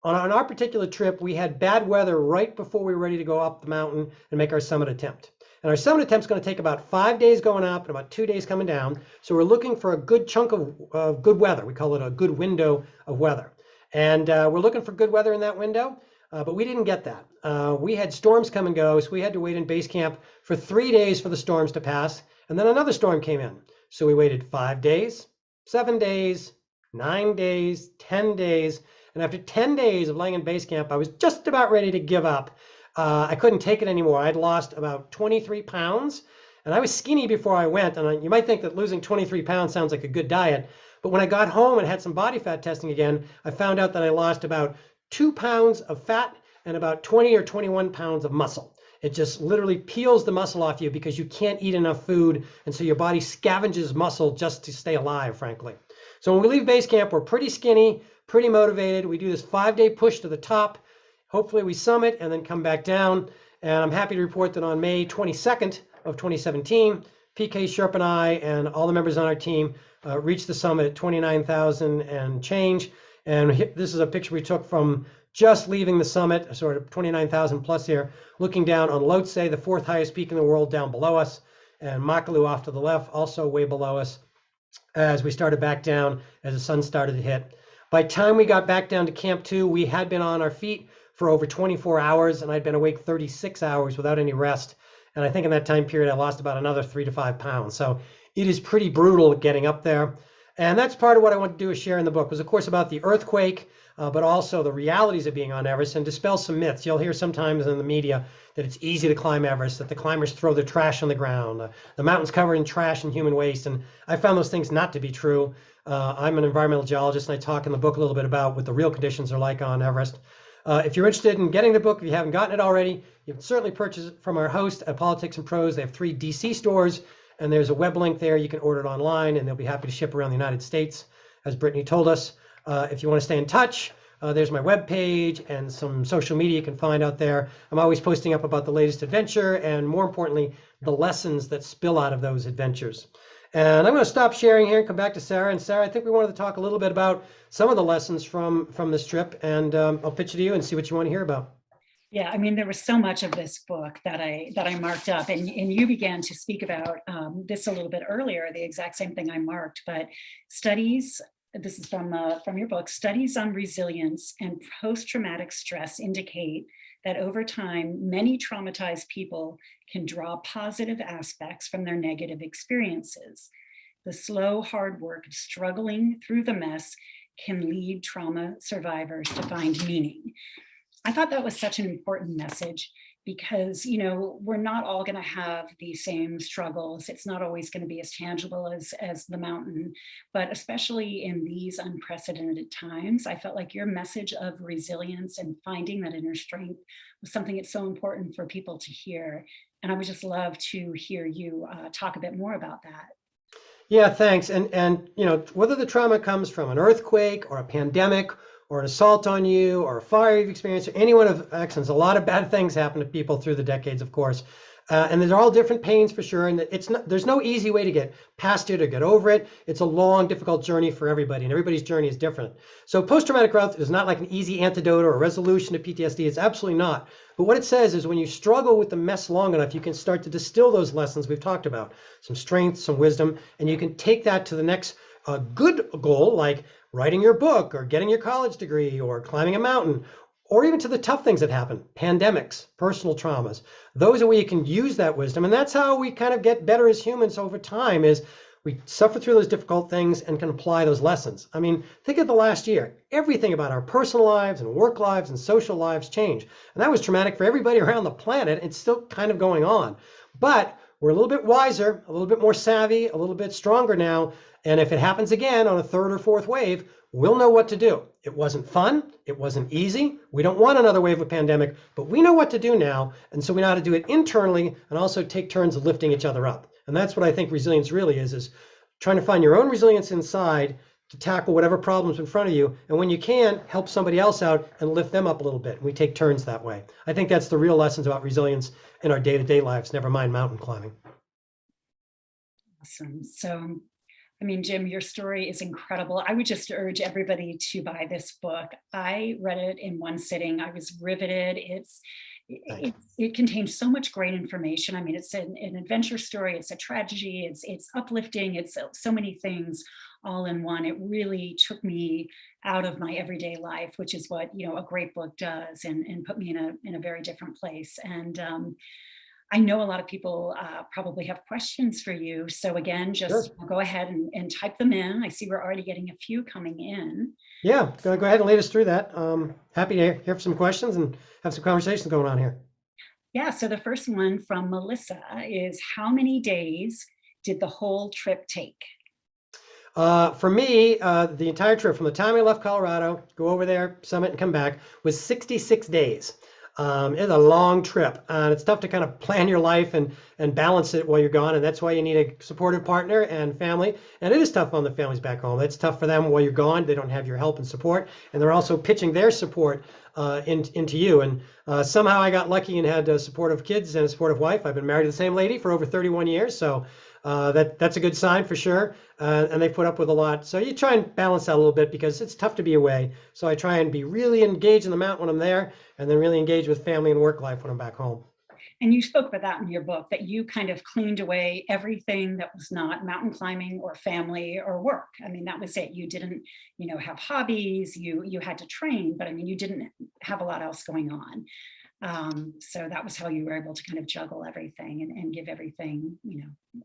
B: On our particular trip, we had bad weather right before we were ready to go up the mountain and make our summit attempt. And our summit attempt is going to take about 5 days going up and about 2 days coming down. So we're looking for a good chunk of good weather. We call it a good window of weather. And we're looking for good weather in that window, but we didn't get that. We had storms come and go, so we had to wait in base camp for 3 days for the storms to pass. And then another storm came in. So we waited 5 days, 7 days, 9 days, 10 days. And after 10 days of laying in base camp, I was just about ready to give up. I couldn't take it anymore. I'd lost about 23 pounds, and I was skinny before I went. And you might think that losing 23 pounds sounds like a good diet, but when I got home and had some body fat testing again, I found out that I lost about 2 pounds of fat and about 20 or 21 pounds of muscle. It just literally peels the muscle off you because you can't eat enough food, and so your body scavenges muscle just to stay alive, frankly. So when we leave base camp, we're pretty skinny, pretty motivated. We do this 5-day push to the top. Hopefully we summit and then come back down. And I'm happy to report that on May 22nd of 2017, PK Sharp and I and all the members on our team reached the summit at 29,000 and change. And this is a picture we took from just leaving the summit, sort of 29,000 plus here, looking down on Lhotse, the 4th highest peak in the world, down below us, and Makalu off to the left, also way below us, as we started back down as the sun started to hit. By the time we got back down to Camp 2, we had been on our feet for over 24 hours, and I'd been awake 36 hours without any rest. And I think in that time period, I lost about another 3 to 5 pounds. So it is pretty brutal getting up there. And that's part of what I want to do is share in the book was, of course, about the earthquake, but also the realities of being on Everest and dispel some myths. You'll hear sometimes in the media that it's easy to climb Everest, that the climbers throw their trash on the ground, the mountain's covered in trash and human waste. And I found those things not to be true. I'm an environmental geologist, and I talk in the book a little bit about what the real conditions are like on Everest. If you're interested in getting the book, if you haven't gotten it already, you can certainly purchase it from our host at Politics and Prose. They have 3 DC stores, and there's a web link there. You can order it online, and they'll be happy to ship around the United States, as Brittany told us. If you want to stay in touch, there's my web page and some social media you can find out there. I'm always posting up about the latest adventure and, more importantly, the lessons that spill out of those adventures. And I'm going to stop sharing here and come back to Sarah. And Sarah, I think we wanted to talk a little bit about some of the lessons from this trip, and I'll pitch it to you and see what you want to hear about.
C: Yeah, I mean, there was so much of this book that I marked up, and you began to speak about this a little bit earlier, the exact same thing I marked, but studies, this is from your book, studies on resilience and post-traumatic stress indicate that over time, many traumatized people can draw positive aspects from their negative experiences. The slow, hard work of struggling through the mess can lead trauma survivors to find meaning. I thought that was such an important message because, you know, we're not all going to have the same struggles. It's not always going to be as tangible as the mountain, but especially in these unprecedented times, I felt like your message of resilience and finding that inner strength was something that's so important for people to hear. And I would just love to hear you talk a bit more about that.
B: Yeah, thanks. And you know, whether the trauma comes from an earthquake or a pandemic or an assault on you or a fire you've experienced or any one of accidents, a lot of bad things happen to people through the decades, of course. And they're all different pains for sure. And there's no easy way to get past it or get over it. It's a long, difficult journey for everybody, and everybody's journey is different. So post-traumatic growth is not like an easy antidote or a resolution to PTSD. It's absolutely not. But what it says is when you struggle with the mess long enough, you can start to distill those lessons we've talked about, some strength, some wisdom, and you can take that to the next good goal, like writing your book or getting your college degree or climbing a mountain, or even to the tough things that happen, pandemics, personal traumas. Those are where you can use that wisdom. And that's how we kind of get better as humans over time, is we suffer through those difficult things and can apply those lessons. I mean, think of the last year. Everything about our personal lives and work lives and social lives changed. And that was traumatic for everybody around the planet. It's still kind of going on. But we're a little bit wiser, a little bit more savvy, a little bit stronger now. And if it happens again on a 3rd or 4th wave, we'll know what to do. It wasn't fun. It wasn't easy. We don't want another wave of pandemic, but we know what to do now. And so we know how to do it internally and also take turns of lifting each other up. And that's what I think resilience really is trying to find your own resilience inside to tackle whatever problems in front of you. And when you can, help somebody else out and lift them up a little bit. And we take turns that way. I think that's the real lessons about resilience in our day-to-day lives, never mind mountain climbing.
C: Awesome. So, I mean, Jim, your story is incredible. I would just urge everybody to buy this book. I read it in one sitting. I was riveted. It contains so much great information. I mean, it's an adventure story. It's a tragedy. It's uplifting. It's so many things all in one. It really took me out of my everyday life, which is what, you know, a great book does, and put me in a very different place. And I know a lot of people probably have questions for you. So again, just go ahead and type them in. I see we're already getting a few coming in.
B: Yeah, go ahead and lead us through that. Happy to hear some questions and have some conversations going on here.
C: Yeah, so the first one from Melissa is, how many days did the whole trip take?
B: For me, the entire trip from the time I left Colorado, go over there, summit and come back, was 66 days. It's a long trip, and it's tough to kind of plan your life and balance it while you're gone. And that's why you need a supportive partner and family. And it is tough on the families back home. It's tough for them while you're gone. They don't have your help and support, and they're also pitching their support into you. And somehow I got lucky and had supportive kids and a supportive wife. I've been married to the same lady for over 31 years. So that's a good sign for sure. And they put up with a lot. So you try and balance that a little bit because it's tough to be away. So I try and be really engaged in the mountain when I'm there, and then really engage with family and work life when I'm back home.
C: And you spoke about that in your book, that you kind of cleaned away everything that was not mountain climbing or family or work. I mean, that was it. You didn't, you know, have hobbies. You had to train, but I mean, you didn't have a lot else going on. So that was how you were able to kind of juggle everything and give everything, you know,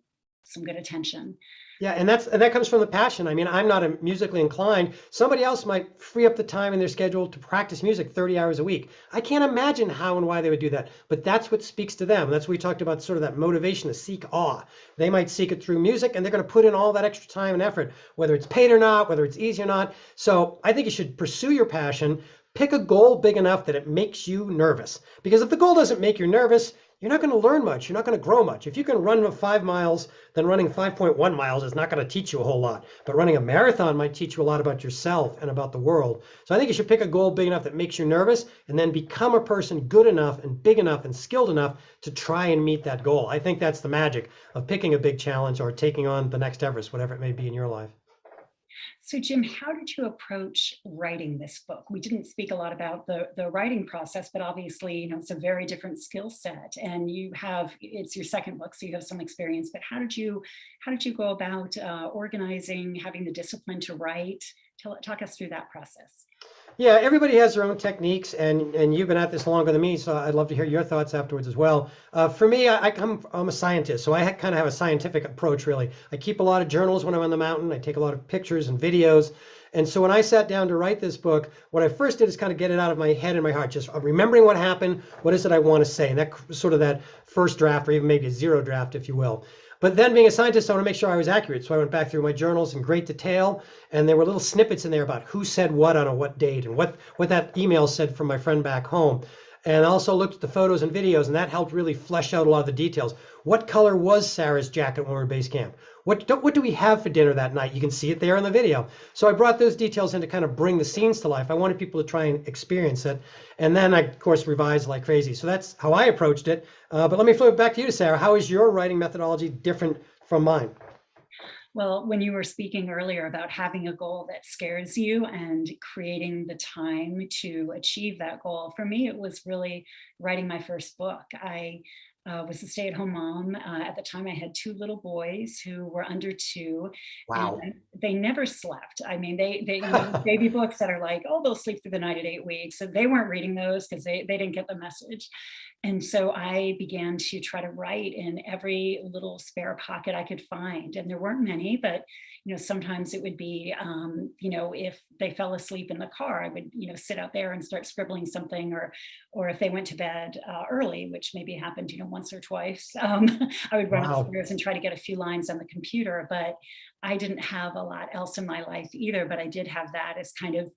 C: some good attention.
B: Yeah, and that comes from the passion. I mean, I'm not a musically inclined. Somebody else might free up the time in their schedule to practice music 30 hours a week. I can't imagine how and why they would do that, but that's what speaks to them. That's what we talked about, sort of that motivation to seek awe. They might seek it through music, and they're going to put in all that extra time and effort, whether it's paid or not, whether it's easy or not. So I think you should pursue your passion. Pick a goal big enough that it makes you nervous. Because if the goal doesn't make you nervous, you're not going to learn much. You're not going to grow much. If you can run 5 miles, then running 5.1 miles is not going to teach you a whole lot. But running a marathon might teach you a lot about yourself and about the world. So I think you should pick a goal big enough that makes you nervous, and then become a person good enough and big enough and skilled enough to try and meet that goal. I think that's the magic of picking a big challenge or taking on the next Everest, whatever it may be in your life.
C: So Jim, how did you approach writing this book? We didn't speak a lot about the writing process, but obviously, you know, it's a very different skill set, and it's your second book, so you have some experience. But how did you go about organizing, having the discipline to write? Talk us through that process.
B: Yeah, everybody has their own techniques, and you've been at this longer than me, so I'd love to hear your thoughts afterwards as well. For me, I'm a scientist, so I kind of have a scientific approach, really. I keep a lot of journals when I'm on the mountain. I take a lot of pictures and videos. And so when I sat down to write this book, what I first did is kind of get it out of my head and my heart, just remembering what happened, what is it I want to say, and that sort of that first draft, or even maybe a zero draft, if you will. But then being a scientist, I want to make sure I was accurate. So I went back through my journals in great detail, and there were little snippets in there about who said what on a what date, and what that email said from my friend back home. And I also looked at the photos and videos, and that helped really flesh out a lot of the details. What color was Sarah's jacket when we were in base camp? What do we have for dinner that night? You can see it there in the video. So I brought those details in to kind of bring the scenes to life. I wanted people to try and experience it. And then I, of course, revised like crazy. So that's how I approached it. But let me flip it back to you, Sarah. How is your writing methodology different from mine?
C: Well, when you were speaking earlier about having a goal that scares you and creating the time to achieve that goal, for me, it was really writing my first book. I was a stay-at-home mom. At the time, I had 2 little boys who were under 2.
B: Wow.
C: And they never slept. I mean, they you know, baby books that are like, oh, they'll sleep through the night at 8 weeks. So they weren't reading those because they didn't get the message. And so I began to try to write in every little spare pocket I could find. And there weren't many, but, you know, sometimes it would be, you know, if they fell asleep in the car, I would, you know, sit out there and start scribbling something, or if they went to bed early, which maybe happened, you know, once or twice, I would run upstairs and try to get a few lines on the computer. But I didn't have a lot else in my life either, but I did have that as kind of,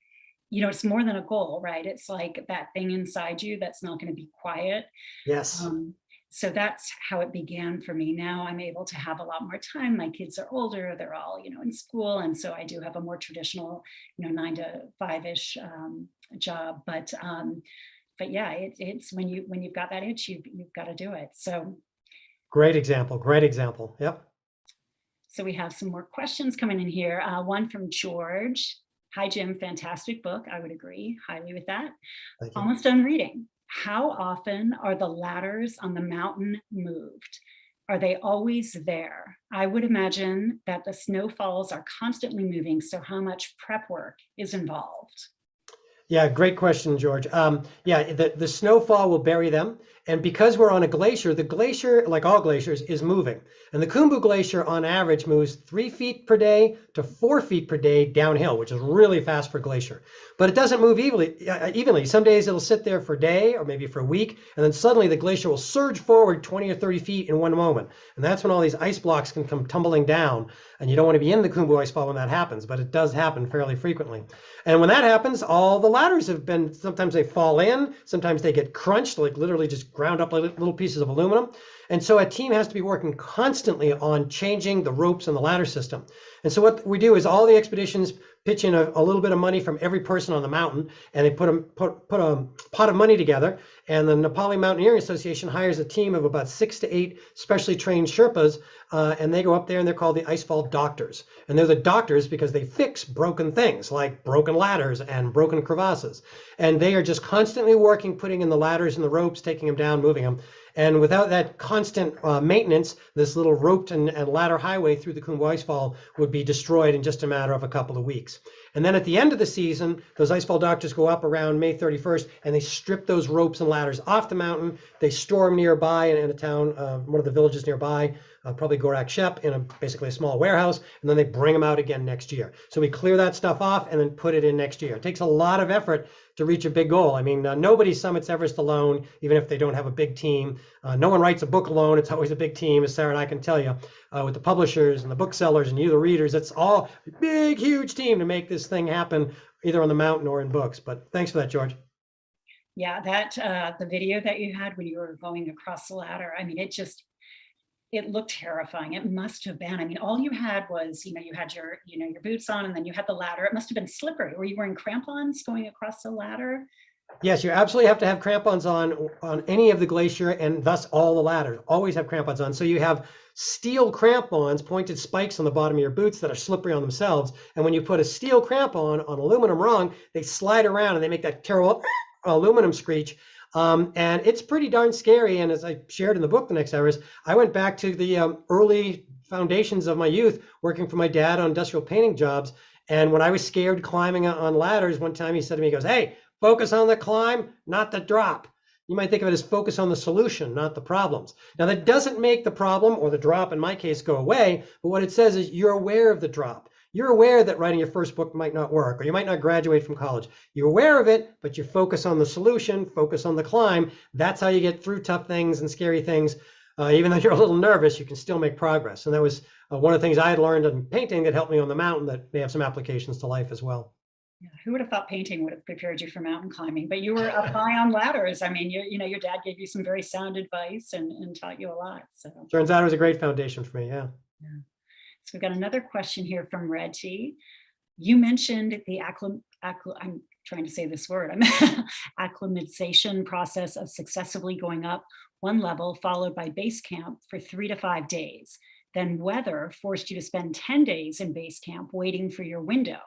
C: you know, it's more than a goal, right? It's like that thing inside you that's not going to be quiet.
B: Yes.
C: So that's how it began for me. Now I'm able to have a lot more time. My kids are older; they're all, you know, in school, and so I do have a more traditional, you know, 9 to 5-ish job. But yeah, it's when you've got that itch, you've got to do it. So
B: Great example. Great example. Yep.
C: So we have some more questions coming in here. One from George. Hi, Jim. Fantastic book. I would agree highly with that.
B: Thank you.
C: Almost done reading. How often are the ladders on the mountain moved? Are they always there? I would imagine that the snowfalls are constantly moving. So how much prep work is involved?
B: Yeah, great question, George. Yeah, the snowfall will bury them. And because we're on a glacier, the glacier, like all glaciers, is moving. And the Khumbu Glacier, on average, moves 3 feet per day to 4 feet per day downhill, which is really fast for a glacier. But it doesn't move evenly. Some days it'll sit there for a day or maybe for a week, and then suddenly the glacier will surge forward 20 or 30 feet in one moment. And that's when all these ice blocks can come tumbling down. And you don't want to be in the Khumbu icefall when that happens, but it does happen fairly frequently. And when that happens, all the ladders have been, sometimes they fall in, sometimes they get crunched, like literally just ground up like little pieces of aluminum. And so a team has to be working constantly on changing the ropes in the ladder system. And so what we do is all the expeditions pitch in a little bit of money from every person on the mountain, and they put a pot of money together, and the Nepali Mountaineering Association hires a team of about 6 to 8 specially trained Sherpas, and they go up there and they're called the Icefall Doctors. And they're the doctors because they fix broken things like broken ladders and broken crevasses. And they are just constantly working, putting in the ladders and the ropes, taking them down, moving them. And without that constant maintenance, this little roped and ladder highway through the Khumbu Icefall would be destroyed in just a matter of a couple of weeks. And then at the end of the season, those Icefall Doctors go up around May 31st, and they strip those ropes and ladders off the mountain. They store them nearby in a town, one of the villages nearby, probably Gorak Shep in basically a small warehouse, and then they bring them out again next year. So we clear that stuff off and then put it in next year. It takes a lot of effort to reach a big goal. I mean, nobody summits Everest alone, even if they don't have a big team. No one writes a book alone. It's always a big team, as Sarah and I can tell you, with the publishers and the booksellers and you, the readers. It's all a big, huge team to make this thing happen, either on the mountain or in books. But thanks for that, George.
C: Yeah, that the video that you had when you were going across the ladder, I mean, it looked terrifying. It must have been. I mean, all you had was, you had your, your boots on, and then you had the ladder. It must have been slippery. Were you wearing crampons going across the ladder?
B: Yes, you absolutely have to have crampons on any of the glacier, and thus all the ladders. Always have crampons on. So you have steel crampons, pointed spikes on the bottom of your boots that are slippery on themselves. And when you put a steel crampon on aluminum rung, they slide around and they make that terrible aluminum screech. And it's pretty darn scary. And as I shared in the book, The Next Everest, I went back to the early foundations of my youth, working for my dad on industrial painting jobs. And when I was scared climbing on ladders, one time he said to me, he goes, "Hey, focus on the climb, not the drop." You might think of it as focus on the solution, not the problems. Now, that doesn't make the problem or the drop, in my case, go away. But what it says is you're aware of the drop. You're aware that writing your first book might not work, or you might not graduate from college. You're aware of it, but you focus on the solution, focus on the climb. That's how you get through tough things and scary things. Even though you're a little nervous, you can still make progress. And that was one of the things I had learned in painting that helped me on the mountain that may have some applications to life as well.
C: Yeah, who would have thought painting would have prepared you for mountain climbing? But you were up high on ladders. I mean, your dad gave you some very sound advice and taught you a lot. So
B: turns out it was a great foundation for me. Yeah.
C: So we've got another question here from Reggie. You mentioned the I'm trying to say this word, acclimatization process of successively going up one level followed by base camp for 3 to 5 days. Then weather forced you to spend 10 days in base camp waiting for your window.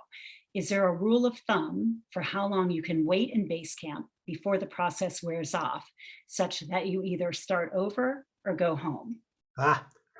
C: Is there a rule of thumb for how long you can wait in base camp before the process wears off, such that you either start over or go home?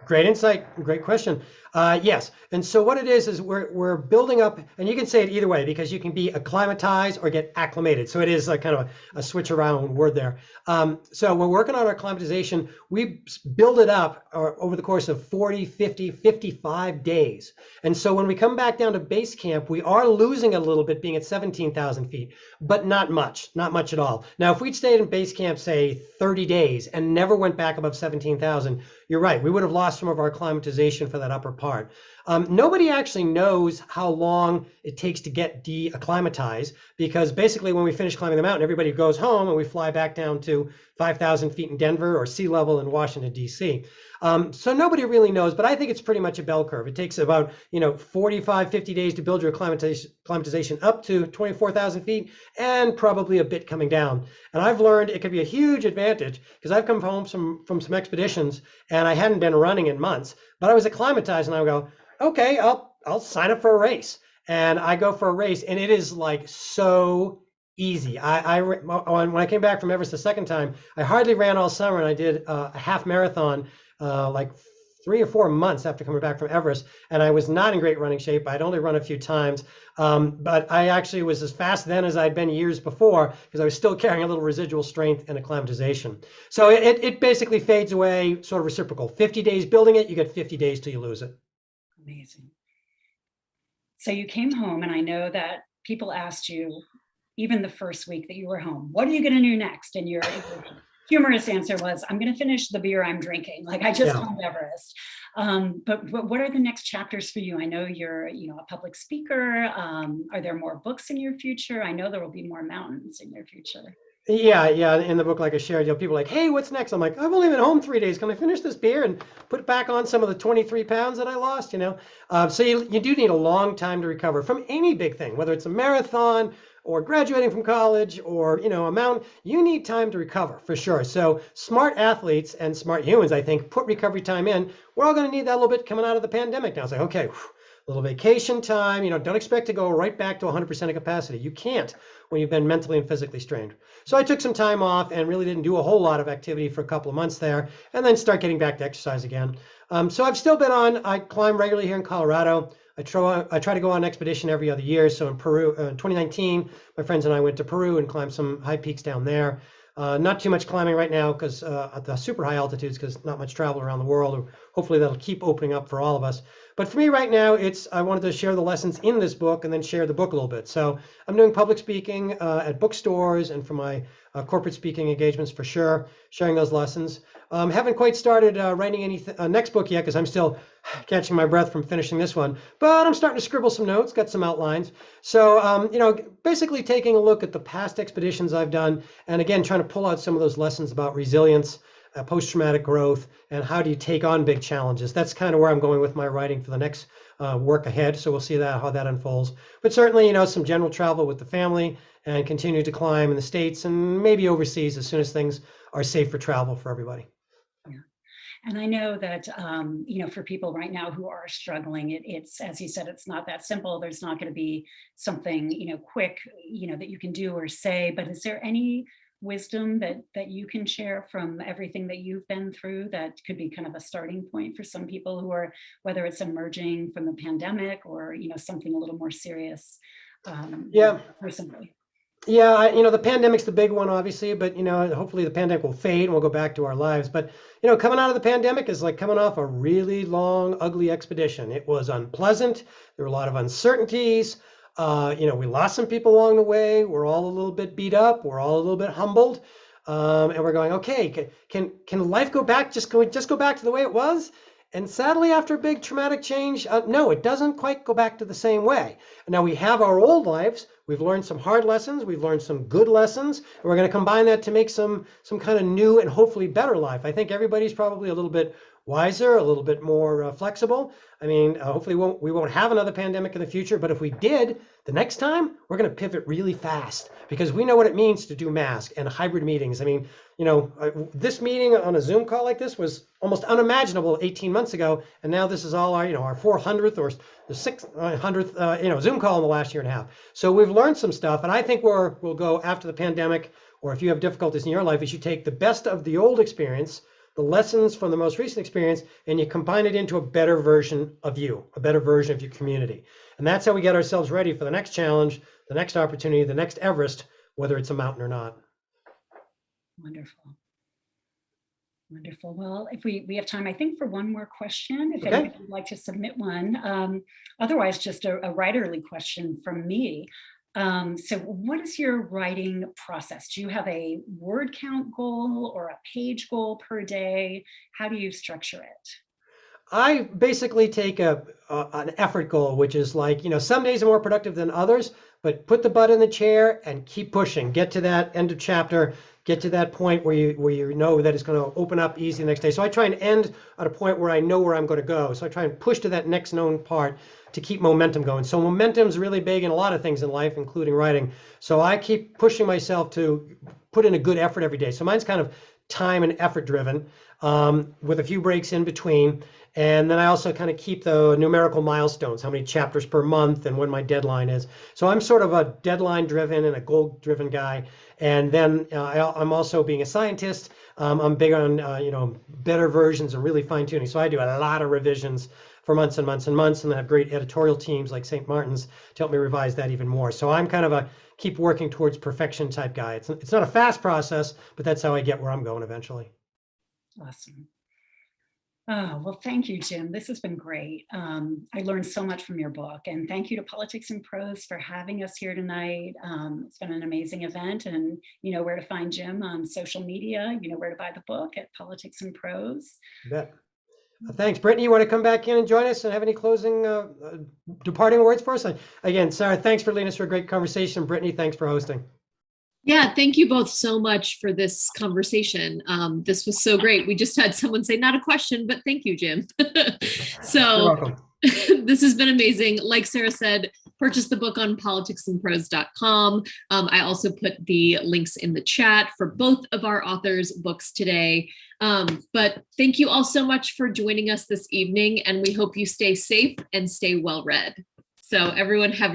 B: Great insight, great question. Yes, and so what it is we're building up, and you can say it either way because you can be acclimatized or get acclimated. So it is like kind of a switch around word there. So we're working on our acclimatization. We build it up over the course of 40, 50, 55 days. And so when we come back down to base camp, we are losing a little bit being at 17,000 feet, but not much at all. Now, if we'd stayed in base camp, say 30 days and never went back above 17,000, you're right, we would have lost some of our acclimatization for that upper part. Nobody actually knows how long it takes to get de-acclimatized because basically when we finish climbing the mountain, everybody goes home and we fly back down to 5,000 feet in Denver or sea level in Washington, D.C. So nobody really knows, but I think it's pretty much a bell curve. It takes about 45, 50 days to build your acclimatization up to 24,000 feet and probably a bit coming down. And I've learned it could be a huge advantage because I've come home from some expeditions and I hadn't been running in months, but I was acclimatized and I would go, okay, I'll sign up for a race. And I go for a race and it is like so easy. When I came back from Everest the second time, I hardly ran all summer and I did a half marathon like 3 or 4 months after coming back from Everest, and I was not in great running shape. I'd only run a few times, but I actually was as fast then as I'd been years before because I was still carrying a little residual strength and acclimatization. So it basically fades away, sort of reciprocal. 50 days building it, you get 50 days till you lose it.
C: Amazing. So you came home, and I know that people asked you, even the first week that you were home, what are you going to do next? And your humorous answer was, I'm going to finish the beer I'm drinking. Like I just climbed Everest. But what are the next chapters for you? I know you're, a public speaker. Are there more books in your future? I know there will be more mountains in your future. Yeah.
B: In the book, like I shared, people are like, hey, what's next? I'm like, I've only been home 3 days. Can I finish this beer and put back on some of the 23 pounds that I lost? So you do need a long time to recover from any big thing, whether it's a marathon or graduating from college or, a mountain. You need time to recover for sure. So smart athletes and smart humans, I think, put recovery time in. We're all going to need that a little bit coming out of the pandemic now. It's like, okay, a little vacation time, don't expect to go right back to 100% of capacity. You can't when you've been mentally and physically strained. So I took some time off and really didn't do a whole lot of activity for a couple of months there and then start getting back to exercise again. So I've still been I climb regularly here in Colorado. I try to go on an expedition every other year. So in Peru, in 2019, my friends and I went to Peru and climbed some high peaks down there. Not too much climbing right now because at the super high altitudes, because not much travel around the world. Hopefully that'll keep opening up for all of us. But for me right now, I wanted to share the lessons in this book and then share the book a little bit. So I'm doing public speaking at bookstores and for my corporate speaking engagements for sure, sharing those lessons. Haven't quite started writing any next book yet because I'm still catching my breath from finishing this one. But I'm starting to scribble some notes, got some outlines. So, basically taking a look at the past expeditions I've done and again, trying to pull out some of those lessons about resilience, post-traumatic growth, and how do you take on big challenges. That's kind of where I'm going with my writing for the next work ahead. So we'll see how that unfolds. But certainly, some general travel with the family and continue to climb in the States and maybe overseas as soon as things are safe for travel for everybody.
C: Yeah. And I know that, for people right now who are struggling, it's, as you said, it's not that simple. There's not going to be something, quick, that you can do or say, but is there any wisdom that you can share from everything that you've been through that could be kind of a starting point for some people who are, whether it's emerging from the pandemic or, something a little more serious personally?
B: Yeah, the pandemic's the big one, obviously, but, hopefully the pandemic will fade and we'll go back to our lives. But, coming out of the pandemic is like coming off a really long, ugly expedition. It was unpleasant. There were a lot of uncertainties. We lost some people along the way. We're all a little bit beat up. We're all a little bit humbled. And we're going, okay, can life go back? Can we just go back to the way it was? And sadly, after a big traumatic change, no, it doesn't quite go back to the same way. Now we have our old lives. We've learned some hard lessons. We've learned some good lessons. And we're going to combine that to make some kind of new and hopefully better life. I think everybody's probably a little bit wiser, a little bit more flexible. I mean, hopefully we won't have another pandemic in the future, but if we did, the next time we're going to pivot really fast because we know what it means to do mask and hybrid meetings. I mean, this meeting on a Zoom call like this was almost unimaginable 18 months ago, and now this is all our 400th or the 600th Zoom call in the last year and a half. So we've learned some stuff, and I think we'll go after the pandemic, or if you have difficulties in your life, is you take the best of the old experience, the lessons from the most recent experience, and you combine it into a better version of you, a better version of your community. And that's how we get ourselves ready for the next challenge, the next opportunity, the next Everest, whether it's a mountain or not.
C: Wonderful. Wonderful. Well, if we have time, I think, for one more question, if
B: Okay.
C: anybody would like to submit one. Otherwise, just a writerly question from me. So what is your writing process? Do you have a word count goal or a page goal per day? How do you structure it?
B: I basically take an effort goal, which is like, some days are more productive than others, but put the butt in the chair and keep pushing. Get to that end of chapter, get to that point where you know that it's going to open up easy the next day. So I try and end at a point where I know where I'm going to go. So I try and push to that next known part to keep momentum going. So momentum is really big in a lot of things in life, including writing. So I keep pushing myself to put in a good effort every day. So mine's kind of time and effort driven, with a few breaks in between. And then I also kind of keep the numerical milestones, how many chapters per month and when my deadline is. So I'm sort of a deadline driven and a goal driven guy. And then I'm also, being a scientist, I'm big on, better versions and really fine tuning. So I do a lot of revisions for months and months and months, and then have great editorial teams like St. Martin's to help me revise that even more. So I'm kind of a keep working towards perfection type guy. It's not a fast process, but that's how I get where I'm going eventually.
C: Awesome. Oh, well, thank you, Jim. This has been great. I learned so much from your book, and thank you to Politics and Prose for having us here tonight. It's been an amazing event, and you know where to find Jim on social media, you know where to buy the book at Politics and Prose.
B: You bet. Thanks. Brittany, you want to come back in and join us and have any closing departing words for us? Again, Sarah, thanks for leading us through a great conversation. Brittany, thanks for hosting.
A: Yeah, thank you both so much for this conversation. This was so great. We just had someone say, not a question, but thank you, Jim. So
B: You're welcome.
A: This has been amazing. Like Sarah said, purchase the book on politicsandprose.com. I also put the links in the chat for both of our authors' books today. But thank you all so much for joining us this evening, and we hope you stay safe and stay well read. So everyone have a